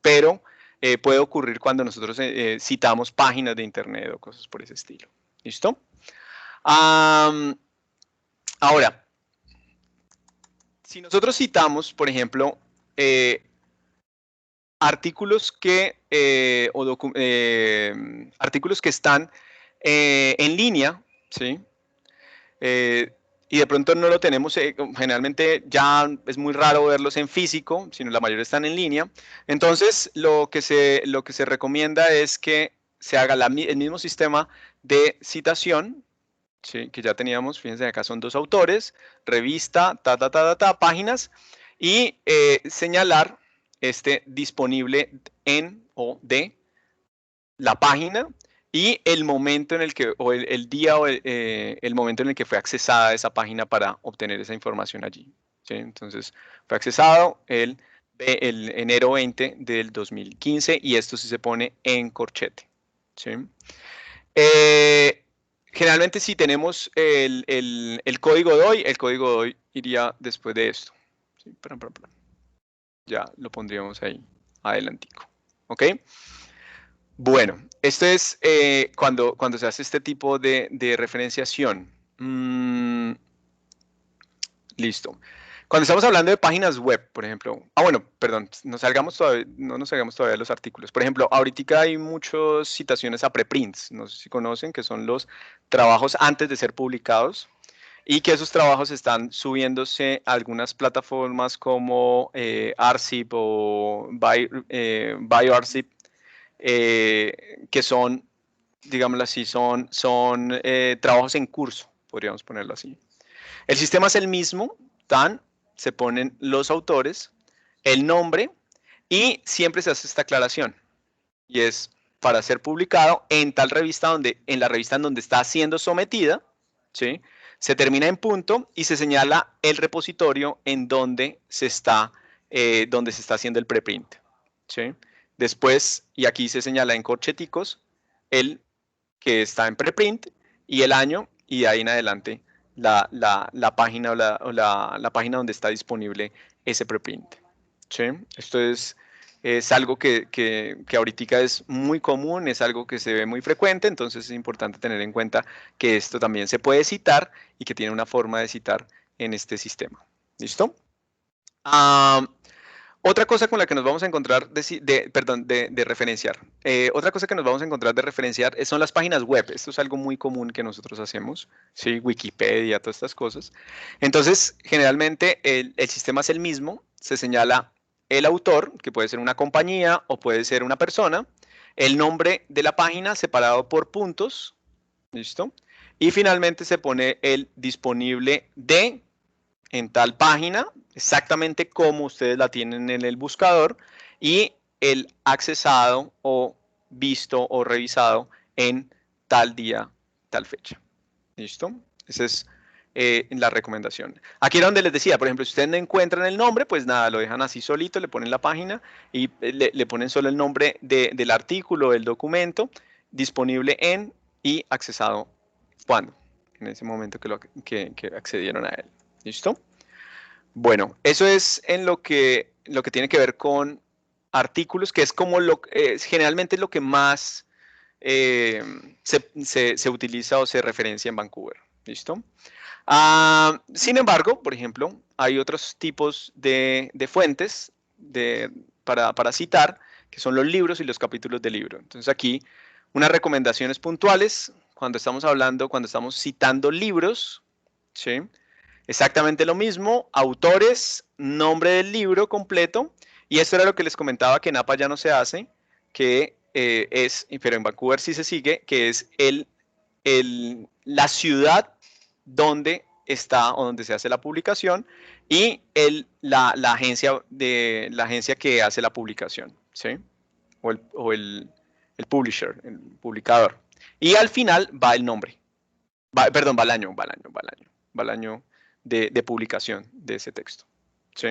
pero puede ocurrir cuando nosotros citamos páginas de internet o cosas por ese estilo. ¿Listo? Ahora, si nosotros citamos, por ejemplo, artículos que están en línea, ¿sí? Y de pronto no lo tenemos, generalmente ya es muy raro verlos en físico, sino la mayoría están en línea. Entonces, lo que se recomienda es que se haga el mismo sistema de citación, ¿sí? Que ya teníamos, fíjense, acá son 2 autores, revista, páginas, y señalar disponible en o de la página y el momento en el que, o el día o el momento en el que fue accesada esa página para obtener esa información allí. ¿Sí? Entonces, fue accesado el enero 20 del 2015 y esto sí se pone en corchete. ¿Sí? Generalmente si tenemos el código DOI, el código DOI iría después de esto. ¿Sí? Ya lo pondríamos ahí adelantico. ¿Ok? Bueno, esto es cuando se hace este tipo de referenciación. Listo. Cuando estamos hablando de páginas web, por ejemplo, bueno, perdón, no nos salgamos todavía de los artículos. Por ejemplo, ahorita hay muchas citaciones a preprints, no sé si conocen, que son los trabajos antes de ser publicados y que esos trabajos están subiéndose a algunas plataformas como Arxip o BioArxip, que son, digámoslo así, son trabajos en curso, podríamos ponerlo así. El sistema es el mismo, se ponen los autores, el nombre y siempre se hace esta aclaración y es para ser publicado en tal revista en la revista en donde está siendo sometida, ¿sí? Se termina en punto y se señala el repositorio en donde se está haciendo el preprint, ¿sí? Después, y aquí se señala en corcheticos, el que está en preprint y el año y de ahí en adelante la página o la página donde está disponible ese preprint. ¿Sí? Esto es algo que ahorita es muy común, es algo que se ve muy frecuente, entonces es importante tener en cuenta que esto también se puede citar y que tiene una forma de citar en este sistema. ¿Listo? Otra cosa con la que nos vamos a encontrar, de referenciar. Otra cosa que nos vamos a encontrar de referenciar son las páginas web. Esto es algo muy común que nosotros hacemos, ¿sí? Wikipedia, todas estas cosas. Entonces, generalmente el sistema es el mismo. Se señala el autor, que puede ser una compañía o puede ser una persona, el nombre de la página separado por puntos, ¿listo? Y finalmente se pone el disponible de en tal página, exactamente como ustedes la tienen en el buscador, y el accesado o visto o revisado en tal día, tal fecha. ¿Listo? Esa es la recomendación. Aquí era donde les decía, por ejemplo, si ustedes no encuentran el nombre, pues nada, lo dejan así solito, le ponen la página y le ponen solo el nombre del artículo, del documento, disponible en y accesado cuando, en ese momento que accedieron a él. ¿Listo? Bueno, eso es en lo que tiene que ver con artículos, que es como generalmente lo que más se utiliza o se referencia en Vancouver. ¿Listo? Sin embargo, por ejemplo, hay otros tipos de fuentes para citar, que son los libros y los capítulos de libro. Entonces aquí, unas recomendaciones puntuales, cuando estamos citando libros, ¿sí? Exactamente lo mismo, autores, nombre del libro completo, y esto era lo que les comentaba que en APA ya no se hace, pero en Vancouver sí se sigue, que es la ciudad donde está o donde se hace la publicación y la agencia que hace la publicación, ¿sí? O el publisher, el publicador. Y al final va el nombre, va el año, va el año de publicación de ese texto, ¿sí?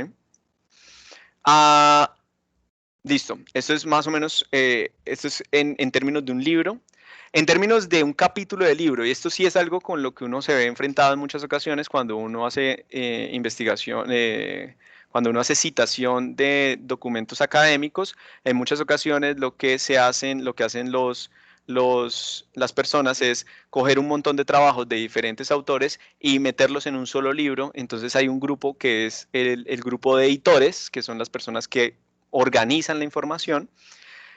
Listo, esto es más o menos, esto es en términos de un libro. En términos de un capítulo de libro, y esto sí es algo con lo que uno se ve enfrentado en muchas ocasiones cuando uno hace investigación, cuando uno hace citación de documentos académicos, en muchas ocasiones lo que hacen las personas es coger un montón de trabajos de diferentes autores y meterlos en un solo libro. Entonces hay un grupo que es el grupo de editores, que son las personas que organizan la información,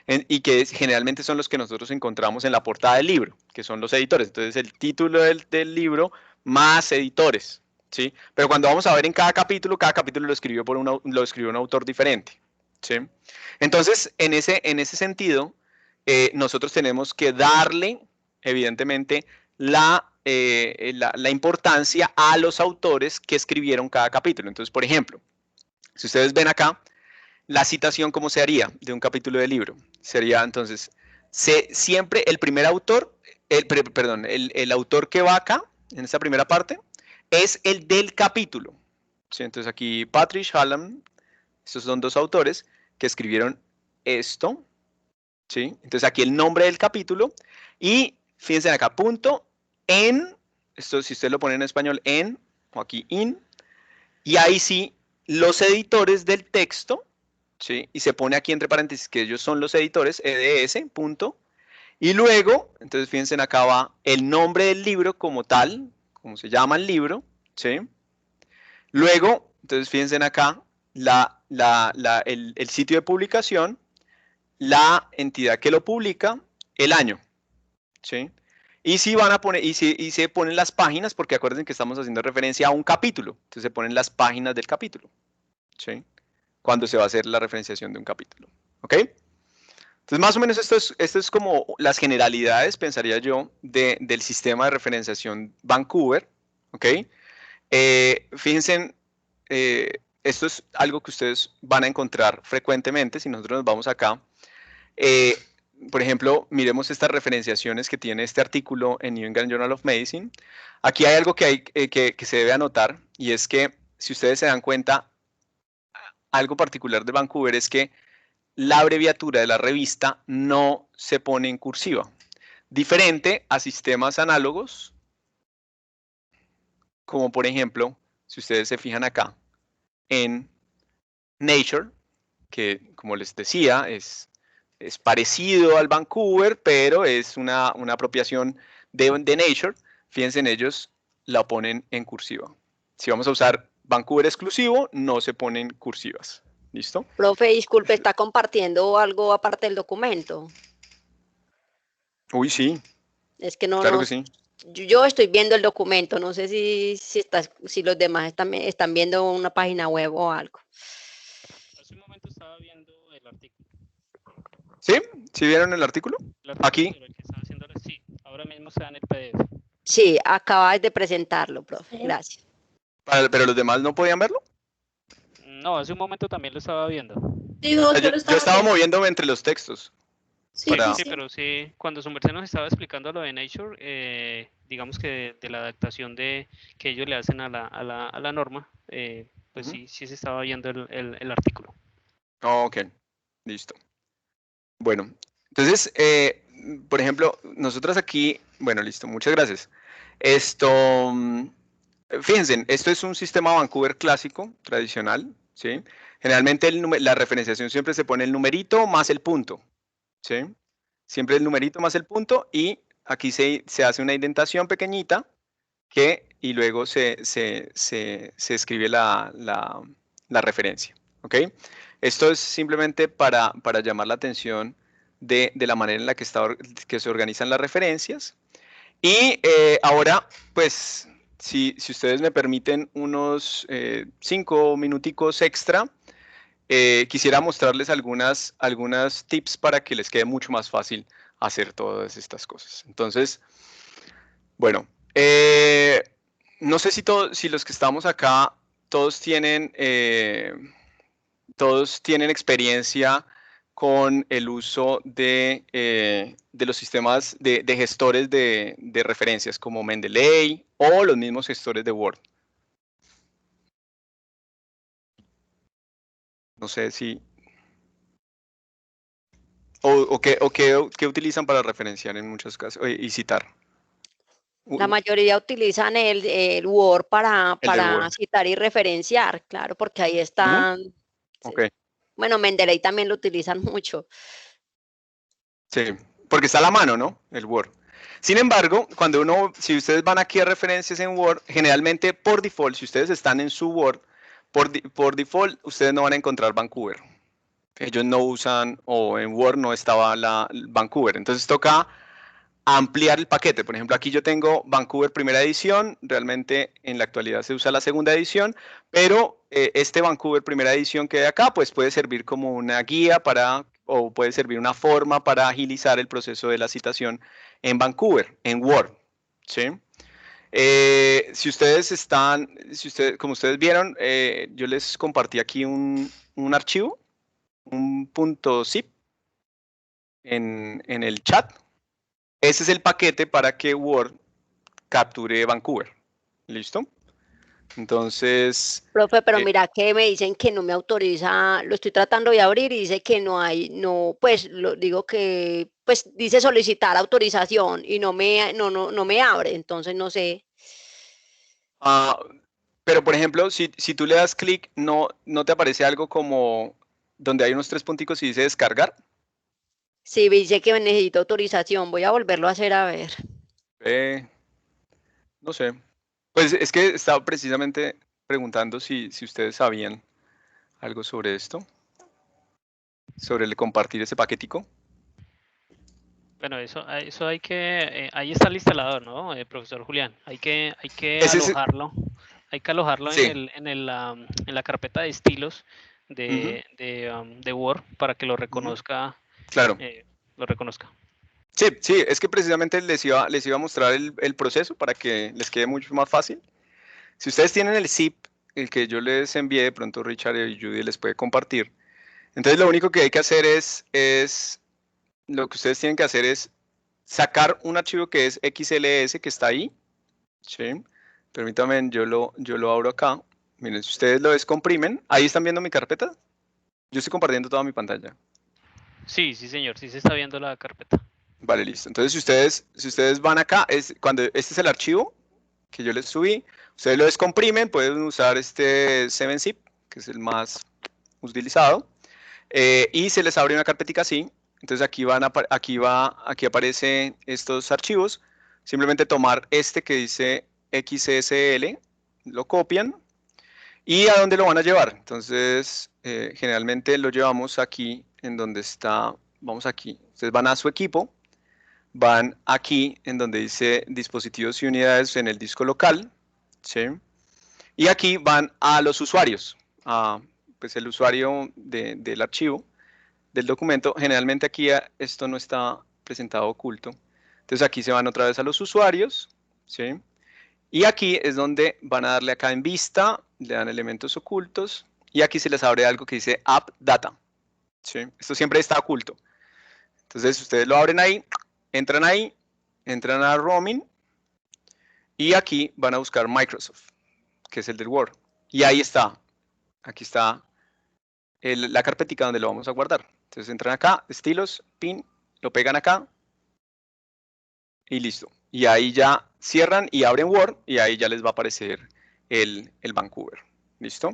y que generalmente son los que nosotros encontramos en la portada del libro, que son los editores. Entonces el título del libro más editores, ¿sí? Pero cuando vamos a ver en cada capítulo lo escribió un autor diferente, ¿sí? Entonces, en ese sentido, nosotros tenemos que darle, evidentemente, la importancia a los autores que escribieron cada capítulo. Entonces, por ejemplo, si ustedes ven acá, la citación, ¿cómo se haría de un capítulo de libro? Sería entonces, siempre el primer autor, el autor que va acá, en esta primera parte, es el del capítulo. ¿Sí? Entonces aquí Patrick Hallam, estos son dos autores que escribieron esto. ¿Sí? Entonces aquí el nombre del capítulo y fíjense acá, punto, en, esto si ustedes lo ponen en español, en, o aquí in, y ahí sí, los editores del texto, ¿sí? Y se pone aquí entre paréntesis que ellos son los editores, eds, punto, y luego, entonces fíjense acá va el nombre del libro como tal, como se llama el libro, ¿sí? Luego, entonces fíjense acá, el sitio de publicación, la entidad que lo publica, el año, ¿sí? Y si van a poner, y se ponen las páginas, porque acuérdense que estamos haciendo referencia a un capítulo, entonces se ponen las páginas del capítulo, ¿sí? Cuando se va a hacer la referenciación de un capítulo, ¿ok? Entonces, más o menos esto es como las generalidades, pensaría yo, del sistema de referenciación Vancouver, ¿ok? Fíjense, esto es algo que ustedes van a encontrar frecuentemente si nosotros nos vamos acá. Por ejemplo, miremos estas referenciaciones que tiene este artículo en New England Journal of Medicine. Aquí hay algo que se debe anotar, y es que, si ustedes se dan cuenta, algo particular de Vancouver es que la abreviatura de la revista no se pone en cursiva. Diferente a sistemas análogos, como por ejemplo, si ustedes se fijan acá, en Nature, que como les decía, es parecido al Vancouver, pero es una apropiación de Nature. Fíjense en ellos, la ponen en cursiva. Si vamos a usar Vancouver exclusivo, no se ponen cursivas. ¿Listo? Profe, disculpe, ¿está compartiendo algo aparte del documento? Uy, sí, Es que no, claro no, que sí. yo estoy viendo el documento, no sé si los demás están viendo una página web o algo. Hace un momento estaba viendo el artículo. ¿Sí? ¿Sí vieron el artículo? Aquí. Sobre el que estaba haciendo, sí, ahora mismo está en el PDF. Sí, acabas de presentarlo, profe, gracias. ¿Pero los demás no podían verlo? No, hace un momento también lo estaba viendo. Sí, no, Yo lo estaba viendo. moviéndome entre los textos. Sí, para- Sí, pero sí, cuando su merced nos estaba explicando lo de Nature, digamos que de la adaptación que ellos le hacen a la norma, pues sí se estaba viendo el artículo. Ok, listo. Bueno, entonces, por ejemplo, nosotros aquí, bueno, listo, muchas gracias. Esto, fíjense, esto es un sistema Vancouver clásico, tradicional, ¿sí? Generalmente la referenciación siempre se pone el numerito más el punto, ¿sí? Siempre el numerito más el punto y aquí se hace una indentación pequeñita y luego se escribe la referencia, ¿ok? Esto es simplemente para llamar la atención de la manera en la que se organizan las referencias. Y ahora, pues, si ustedes me permiten unos 5 minuticos extra, quisiera mostrarles algunas tips para que les quede mucho más fácil hacer todas estas cosas. Entonces, bueno, no sé si los que estamos acá todos tienen experiencia con el uso de los sistemas de gestores de referencias como Mendeley o los mismos gestores de Word. No sé si... ¿Qué utilizan para referenciar en muchos casos y citar? La mayoría utilizan el Word para Word. citar y referenciar, claro, porque ahí están. Ok. Bueno, Mendeley también lo utilizan mucho. Sí, porque está a la mano, ¿no? El Word. Sin embargo, si ustedes van aquí a referencias en Word, generalmente por default, si ustedes están en su Word, por default, ustedes no van a encontrar Vancouver. Ellos no usan, o en Word no estaba Vancouver. Entonces toca ampliar el paquete. Por ejemplo, aquí yo tengo Vancouver primera edición, realmente en la actualidad se usa la segunda edición, pero este Vancouver primera edición que hay acá, pues puede servir como una guía o puede servir una forma para agilizar el proceso de la citación en Vancouver, en Word, ¿sí? Como ustedes vieron, yo les compartí aquí un archivo, un .zip en el chat. Ese es el paquete para que Word capture Vancouver. ¿Listo? Entonces... Profe, pero mira que me dicen que no me autoriza, lo estoy tratando de abrir y dice que pues digo que, pues dice solicitar autorización y no me abre, entonces no sé. Pero por ejemplo, si tú le das clic, ¿no te aparece algo como donde hay unos 3 punticos y dice descargar? Sí, dice que necesito autorización, voy a volverlo a hacer a ver. No sé. Pues es que estaba precisamente preguntando si ustedes sabían algo sobre esto, sobre el compartir ese paquetico. Bueno, eso hay que, ahí está el instalador, ¿no, profesor Julián? Hay que alojarlo, Sí. en la carpeta de estilos de Word para que lo reconozca. Claro. Lo reconozca. Sí, es que precisamente les iba a mostrar el proceso para que les quede mucho más fácil. Si ustedes tienen el zip, el que yo les envié, de pronto Richard y Judy les puede compartir. Entonces lo único que hay que hacer lo que ustedes tienen que hacer es sacar un archivo que es XLS que está ahí. ¿Sí? Permítanme, yo lo abro acá. Miren, si ustedes lo descomprimen, ¿ahí están viendo mi carpeta? Yo estoy compartiendo toda mi pantalla. Sí, señor, sí se está viendo la carpeta. Vale, listo. Entonces, si ustedes van acá, este es el archivo que yo les subí. Ustedes lo descomprimen, pueden usar este 7-zip, que es el más utilizado, y se les abre una carpetica así. Entonces aquí aparecen estos archivos. Simplemente tomar este que dice XSL, lo copian ¿Y a dónde lo van a llevar? Entonces, generalmente lo llevamos aquí en donde está, vamos aquí. Ustedes van a su equipo, van aquí en donde dice dispositivos y unidades en el disco local, ¿sí? Y aquí van a los usuarios, pues el usuario del archivo, del documento. Generalmente aquí esto no está presentado oculto. Entonces aquí se van otra vez a los usuarios, ¿sí? Y aquí es donde van a darle acá en vista, le dan elementos ocultos, y aquí se les abre algo que dice App Data, ¿sí? Esto siempre está oculto. Entonces ustedes lo abren ahí, entran a Roaming, y aquí van a buscar Microsoft, que es el del Word. Y ahí está, aquí está la carpetica donde lo vamos a guardar. Entonces entran acá, estilos, pin, lo pegan acá, y listo. Y ahí ya cierran y abren Word, y ahí ya les va a aparecer el Vancouver. ¿Listo?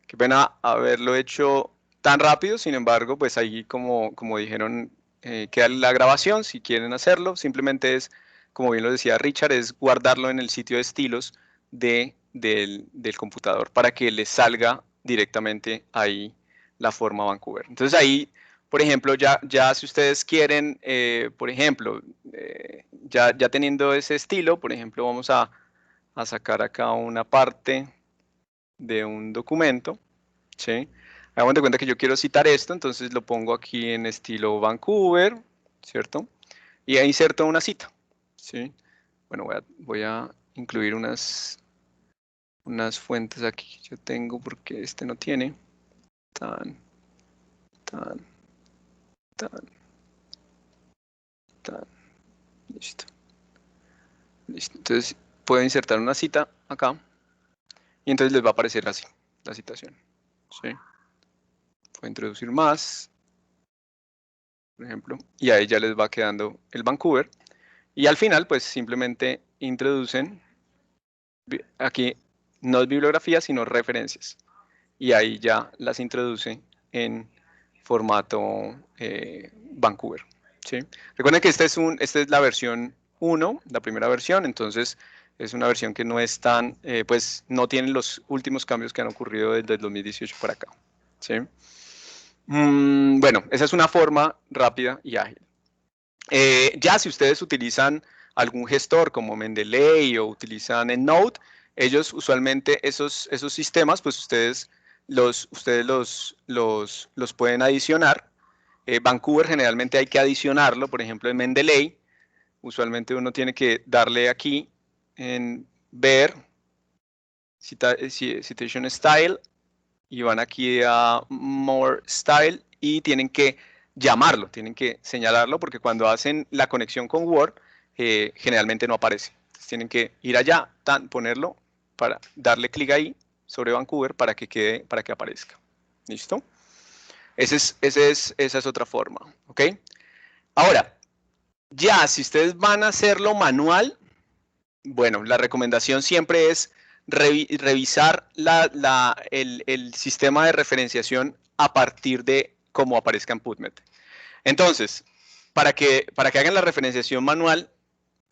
Qué pena haberlo hecho tan rápido, sin embargo, pues ahí como dijeron, queda la grabación. Si quieren hacerlo, simplemente es, como bien lo decía Richard, es guardarlo en el sitio de estilos del computador para que les salga directamente ahí la forma Vancouver. Entonces ahí, por ejemplo, ya si ustedes quieren, por ejemplo, ya teniendo ese estilo, por ejemplo, vamos a sacar acá una parte de un documento, ¿sí? Hagamos de cuenta que yo quiero citar esto, entonces lo pongo aquí en estilo Vancouver, ¿cierto? Y ahí inserto una cita, ¿sí? Bueno, voy a incluir unas fuentes aquí que yo tengo porque este no tiene. Listo. Entonces puedo insertar una cita acá y entonces les va a aparecer así la citación, ¿sí? Puedo introducir más, por ejemplo, y ahí ya les va quedando el Vancouver. Y al final, pues simplemente introducen aquí no es bibliografía, sino referencias. Y ahí ya las introduce en formato Vancouver, ¿sí? Recuerden que esta es la versión 1, la primera versión, entonces es una versión que no es tan, pues no tiene los últimos cambios que han ocurrido desde el 2018 para acá, ¿sí? Bueno, esa es una forma rápida y ágil. Ya si ustedes utilizan algún gestor como Mendeley o utilizan EndNote, ellos usualmente esos sistemas, pues ustedes los pueden adicionar. Vancouver generalmente hay que adicionarlo, por ejemplo en Mendeley, usualmente uno tiene que darle aquí en ver Citation Style y van aquí a More Style y tienen que llamarlo, tienen que señalarlo porque cuando hacen la conexión con Word generalmente no aparece. Entonces tienen que ir allá, ponerlo, para darle clic ahí sobre Vancouver para que aparezca. ¿Listo? Esa es otra forma, ¿ok? Ahora, ya si ustedes van a hacerlo manual, bueno, la recomendación siempre es revisar el sistema de referenciación a partir de cómo aparezca en PubMed. Entonces, para que hagan la referenciación manual,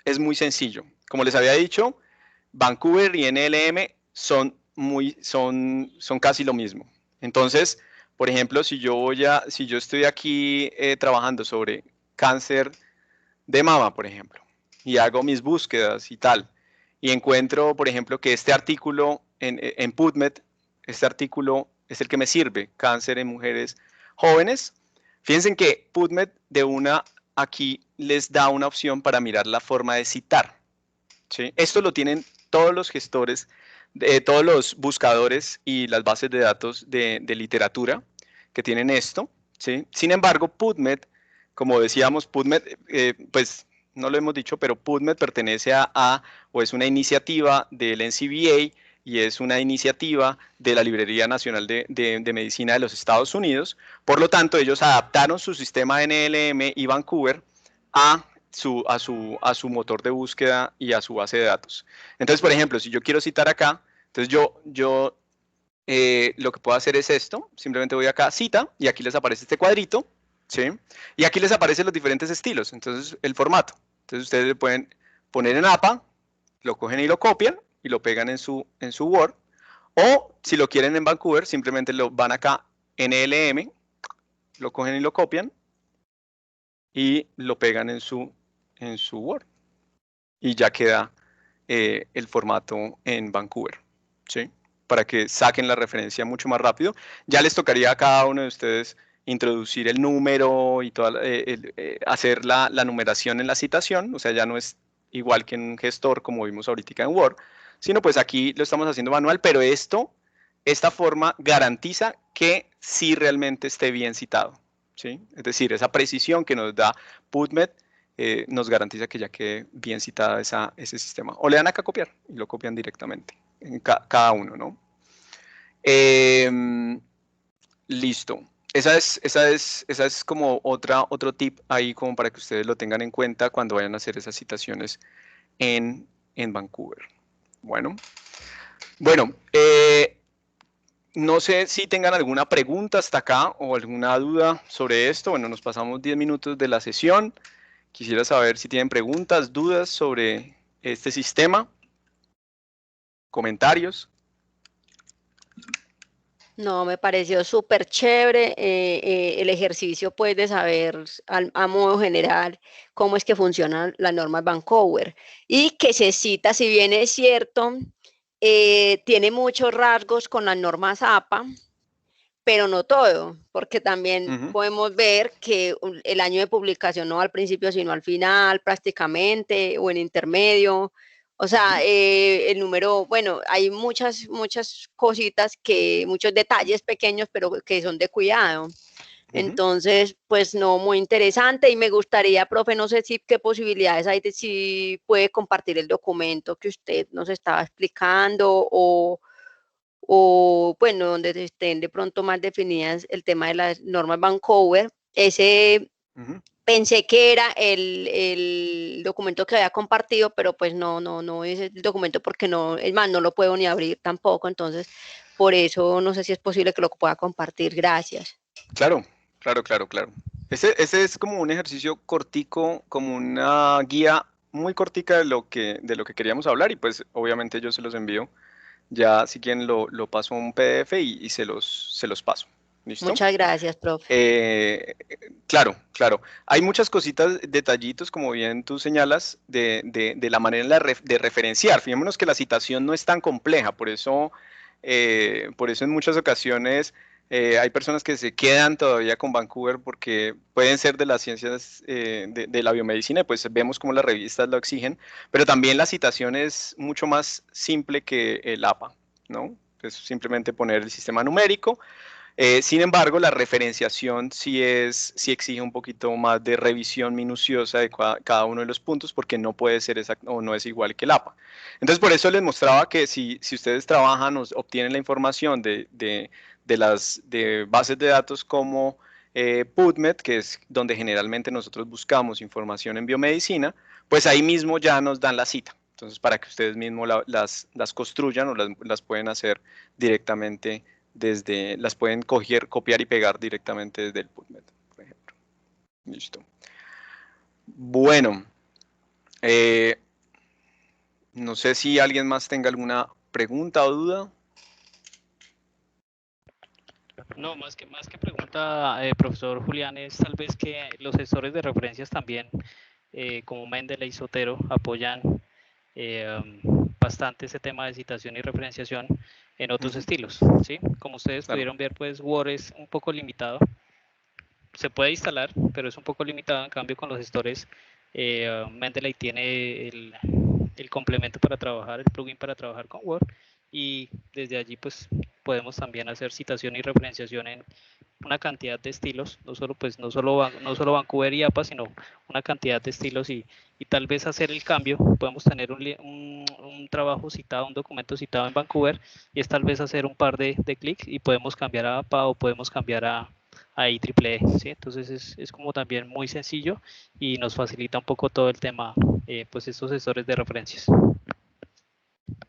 es muy sencillo. Como les había dicho, Vancouver y NLM son casi lo mismo. Entonces, por ejemplo, si yo estoy aquí trabajando sobre cáncer de mama, por ejemplo, y hago mis búsquedas y tal, y encuentro, por ejemplo, que este artículo en PubMed, este artículo es el que me sirve, cáncer en mujeres jóvenes. Fíjense que PubMed aquí les da una opción para mirar la forma de citar, ¿sí? Esto lo tienen todos los gestores, todos los buscadores y las bases de datos de literatura que tienen esto, ¿sí? Sin embargo, PubMed, como decíamos, PubMed, pues no lo hemos dicho, pero PubMed pertenece o es una iniciativa del NCBA y es una iniciativa de la Librería Nacional de Medicina de los Estados Unidos. Por lo tanto, ellos adaptaron su sistema NLM y Vancouver a su motor de búsqueda y a su base de datos. Entonces, por ejemplo, si yo quiero citar acá, entonces yo lo que puedo hacer es esto, simplemente voy acá, cita, y aquí les aparece este cuadrito, ¿sí? Y aquí les aparecen los diferentes estilos, entonces el formato. Entonces ustedes le pueden poner en APA, lo cogen y lo copian y lo pegan en su Word, O si lo quieren en Vancouver, simplemente lo van acá en LM, lo cogen y lo copian y lo pegan en su Word. Y ya queda el formato en Vancouver, ¿sí? Para que saquen la referencia mucho más rápido. Ya les tocaría a cada uno de ustedes introducir el número y hacer la numeración en la citación, o sea, ya no es igual que en un gestor como vimos ahorita en Word, sino pues aquí lo estamos haciendo manual, pero esta forma garantiza que sí realmente esté bien citado, ¿sí? Es decir, esa precisión que nos da PubMed nos garantiza que ya quede bien citada ese sistema. O le dan acá a copiar y lo copian directamente, en cada uno, ¿no? Listo. Esa es como otro tip ahí como para que ustedes lo tengan en cuenta cuando vayan a hacer esas citaciones en Vancouver. Bueno, no sé si tengan alguna pregunta hasta acá o alguna duda sobre esto. Bueno, nos pasamos 10 minutos de la sesión. Quisiera saber si tienen preguntas, dudas sobre este sistema, comentarios. No, me pareció súper chévere el ejercicio, pues, de saber a modo general cómo es que funcionan las normas Vancouver y que se cita, si bien es cierto, tiene muchos rasgos con las normas APA, pero no todo, porque también podemos ver que el año de publicación no va al principio, sino al final, prácticamente, o en intermedio. O sea, el número, bueno, hay muchas cositas, muchos detalles pequeños, pero que son de cuidado. Entonces, pues no, muy interesante y me gustaría, profe, no sé qué posibilidades hay de si puede compartir el documento que usted nos estaba explicando o bueno, donde estén de pronto más definidas el tema de las normas Vancouver. Pensé que era el documento que había compartido, pero pues no es el documento porque es más, no lo puedo ni abrir tampoco, entonces por eso no sé si es posible que lo pueda compartir. Gracias. Claro. Ese es como un ejercicio cortico, como una guía muy cortica de lo que queríamos hablar y pues obviamente yo se los envío. Ya si quieren lo paso a un PDF y se los paso. ¿Listo? Muchas gracias, profe. Claro. Hay muchas cositas, detallitos, como bien tú señalas, de la manera de referenciar. Fijémonos que la citación no es tan compleja, por eso en muchas ocasiones hay personas que se quedan todavía con Vancouver porque pueden ser de las ciencias de la biomedicina, y pues vemos cómo las revistas lo exigen, pero también la citación es mucho más simple que el APA, ¿no? Es simplemente poner el sistema numérico. Sin embargo, la referenciación sí exige un poquito más de revisión minuciosa de cada uno de los puntos porque no puede ser exacto o no es igual que el APA. Entonces, por eso les mostraba que si ustedes trabajan o obtienen la información de las bases de datos como PubMed, que es donde generalmente nosotros buscamos información en biomedicina, pues ahí mismo ya nos dan la cita. Entonces, para que ustedes mismos las construyan o las pueden hacer directamente las pueden copiar y pegar directamente desde el PubMed, por ejemplo. Listo. Bueno, no sé si alguien más tenga alguna pregunta o duda. No, más que pregunta, profesor Julián, es tal vez que los gestores de referencias también, como Mendeley y Zotero, apoyan bastante ese tema de citación y referenciación en otros estilos, ¿sí? Como ustedes pudieron ver, pues Word es un poco limitado. Se puede instalar, pero es un poco limitado. En cambio, con los gestores, Mendeley tiene el complemento para trabajar, el plugin para trabajar con Word, y desde allí pues podemos también hacer citación y referenciación en una cantidad de estilos, no solo Vancouver y APA, sino una cantidad de estilos y tal vez hacer el cambio. Podemos tener un trabajo citado, un documento citado en Vancouver, y es tal vez hacer un par de clics y podemos cambiar a APA o podemos cambiar a IEEE, ¿sí? Entonces es como también muy sencillo y nos facilita un poco todo el tema, pues estos gestores de referencias.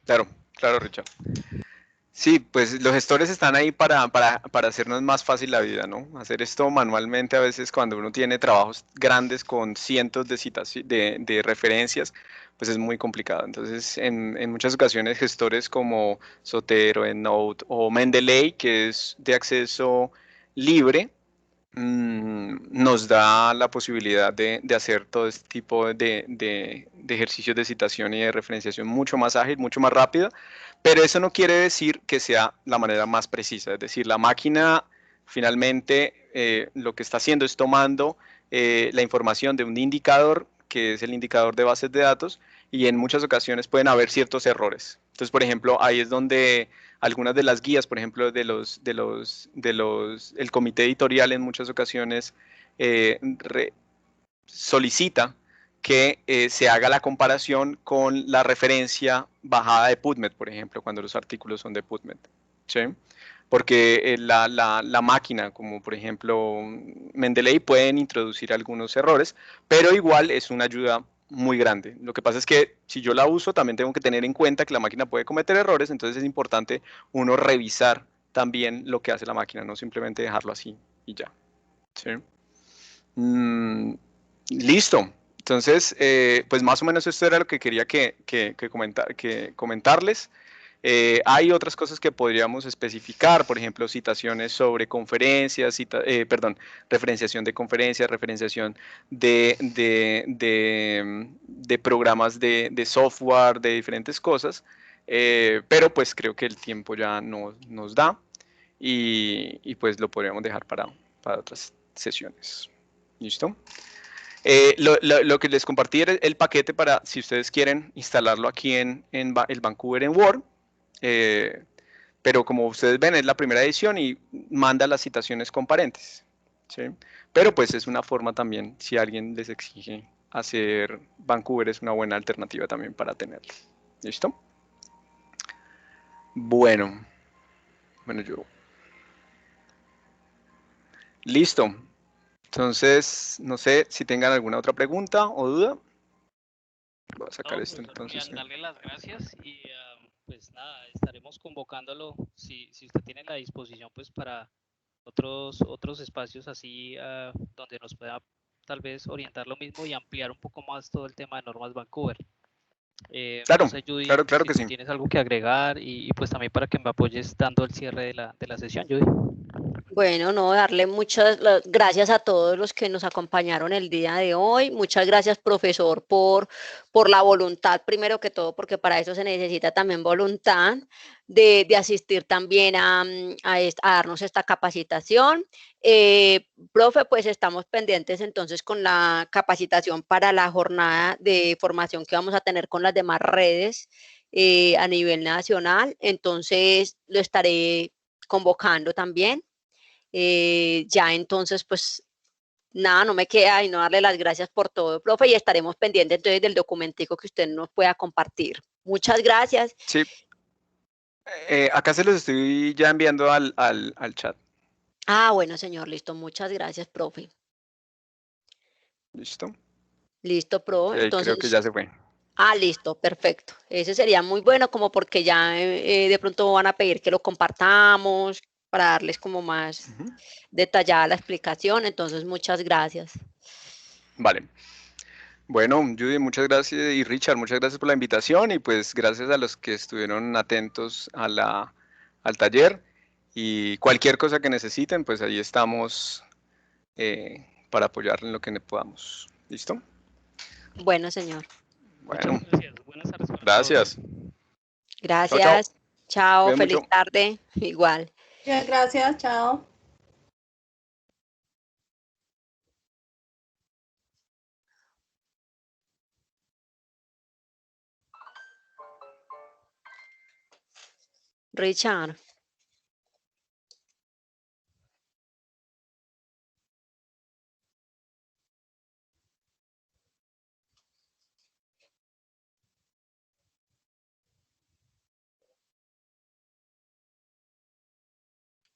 Claro, Richard. Sí, pues los gestores están ahí para hacernos más fácil la vida, ¿no? Hacer esto manualmente a veces cuando uno tiene trabajos grandes con cientos de citas, de referencias, pues es muy complicado. Entonces, en muchas ocasiones gestores como Zotero, EndNote o Mendeley, que es de acceso libre, nos da la posibilidad de hacer todo este tipo de ejercicios de citación y de referenciación mucho más ágil, mucho más rápido, pero eso no quiere decir que sea la manera más precisa, es decir, la máquina finalmente lo que está haciendo es tomando la información de un indicador, que es el indicador de bases de datos, y en muchas ocasiones pueden haber ciertos errores. Entonces, por ejemplo, ahí es donde algunas de las guías, por ejemplo, el comité editorial en muchas ocasiones solicita que se haga la comparación con la referencia bajada de PubMed, por ejemplo, cuando los artículos son de PubMed. ¿Sí? Porque la máquina, como por ejemplo Mendeley, pueden introducir algunos errores, pero igual es una ayuda muy grande. Lo que pasa es que si yo la uso, también tengo que tener en cuenta que la máquina puede cometer errores, entonces es importante uno revisar también lo que hace la máquina, no simplemente dejarlo así y ya. ¿Sí? Listo. Entonces, pues más o menos esto era lo que quería que comentarles. Hay otras cosas que podríamos especificar, por ejemplo, citaciones sobre conferencias, referenciación de conferencias, referenciación de programas de software, de diferentes cosas, pero pues creo que el tiempo ya no nos da y pues lo podríamos dejar para otras sesiones. ¿Listo? Lo que les compartí era el paquete para si ustedes quieren instalarlo aquí en el Vancouver en Word. Pero como ustedes ven, es la primera edición y manda las citaciones con paréntesis. ¿Sí? Pero pues es una forma también, si alguien les exige hacer Vancouver, es una buena alternativa también para tenerlo. ¿Listo? Bueno, yo. Listo. Entonces, no sé si tengan alguna otra pregunta o duda. Voy a sacar esto entonces. Darle las gracias y pues nada, estaremos convocándolo si usted tiene la disposición pues para otros espacios así donde nos pueda tal vez orientar lo mismo y ampliar un poco más todo el tema de normas Vancouver. Claro, no sé, Judy, claro si que tú sí. tienes algo que agregar y pues también para que me apoyes dando el cierre de la sesión, Judy. Bueno, no, darle muchas gracias a todos los que nos acompañaron el día de hoy. Muchas gracias, profesor, por la voluntad, primero que todo, porque para eso se necesita también voluntad de asistir también a darnos esta capacitación. Profe, pues estamos pendientes entonces con la capacitación para la jornada de formación que vamos a tener con las demás redes a nivel nacional. Entonces, lo estaré convocando también. Ya entonces, pues nada, no me queda y no darle las gracias por todo, profe, y estaremos pendientes entonces del documentico que usted nos pueda compartir. Muchas gracias. Sí. Acá se los estoy ya enviando al chat. Ah, bueno, señor, listo. Muchas gracias, profe. ¿Listo? Listo, profe. Sí, creo que ya Entonces, se fue. listo, perfecto. Ese sería muy bueno como porque ya de pronto van a pedir que lo compartamos para darles como más detallada la explicación. Entonces, muchas gracias. Vale. Bueno, Judy, muchas gracias y Richard, muchas gracias por la invitación y pues gracias a los que estuvieron atentos al taller y cualquier cosa que necesiten, pues ahí estamos para apoyar en lo que podamos. ¿Listo? Bueno, señor. Bueno, Muchas gracias. Buenas tardes para gracias. todos. Chao, chao. Gracias. Chao, Cuíden feliz mucho. tarde. Igual. Bien, gracias, chao. Richard.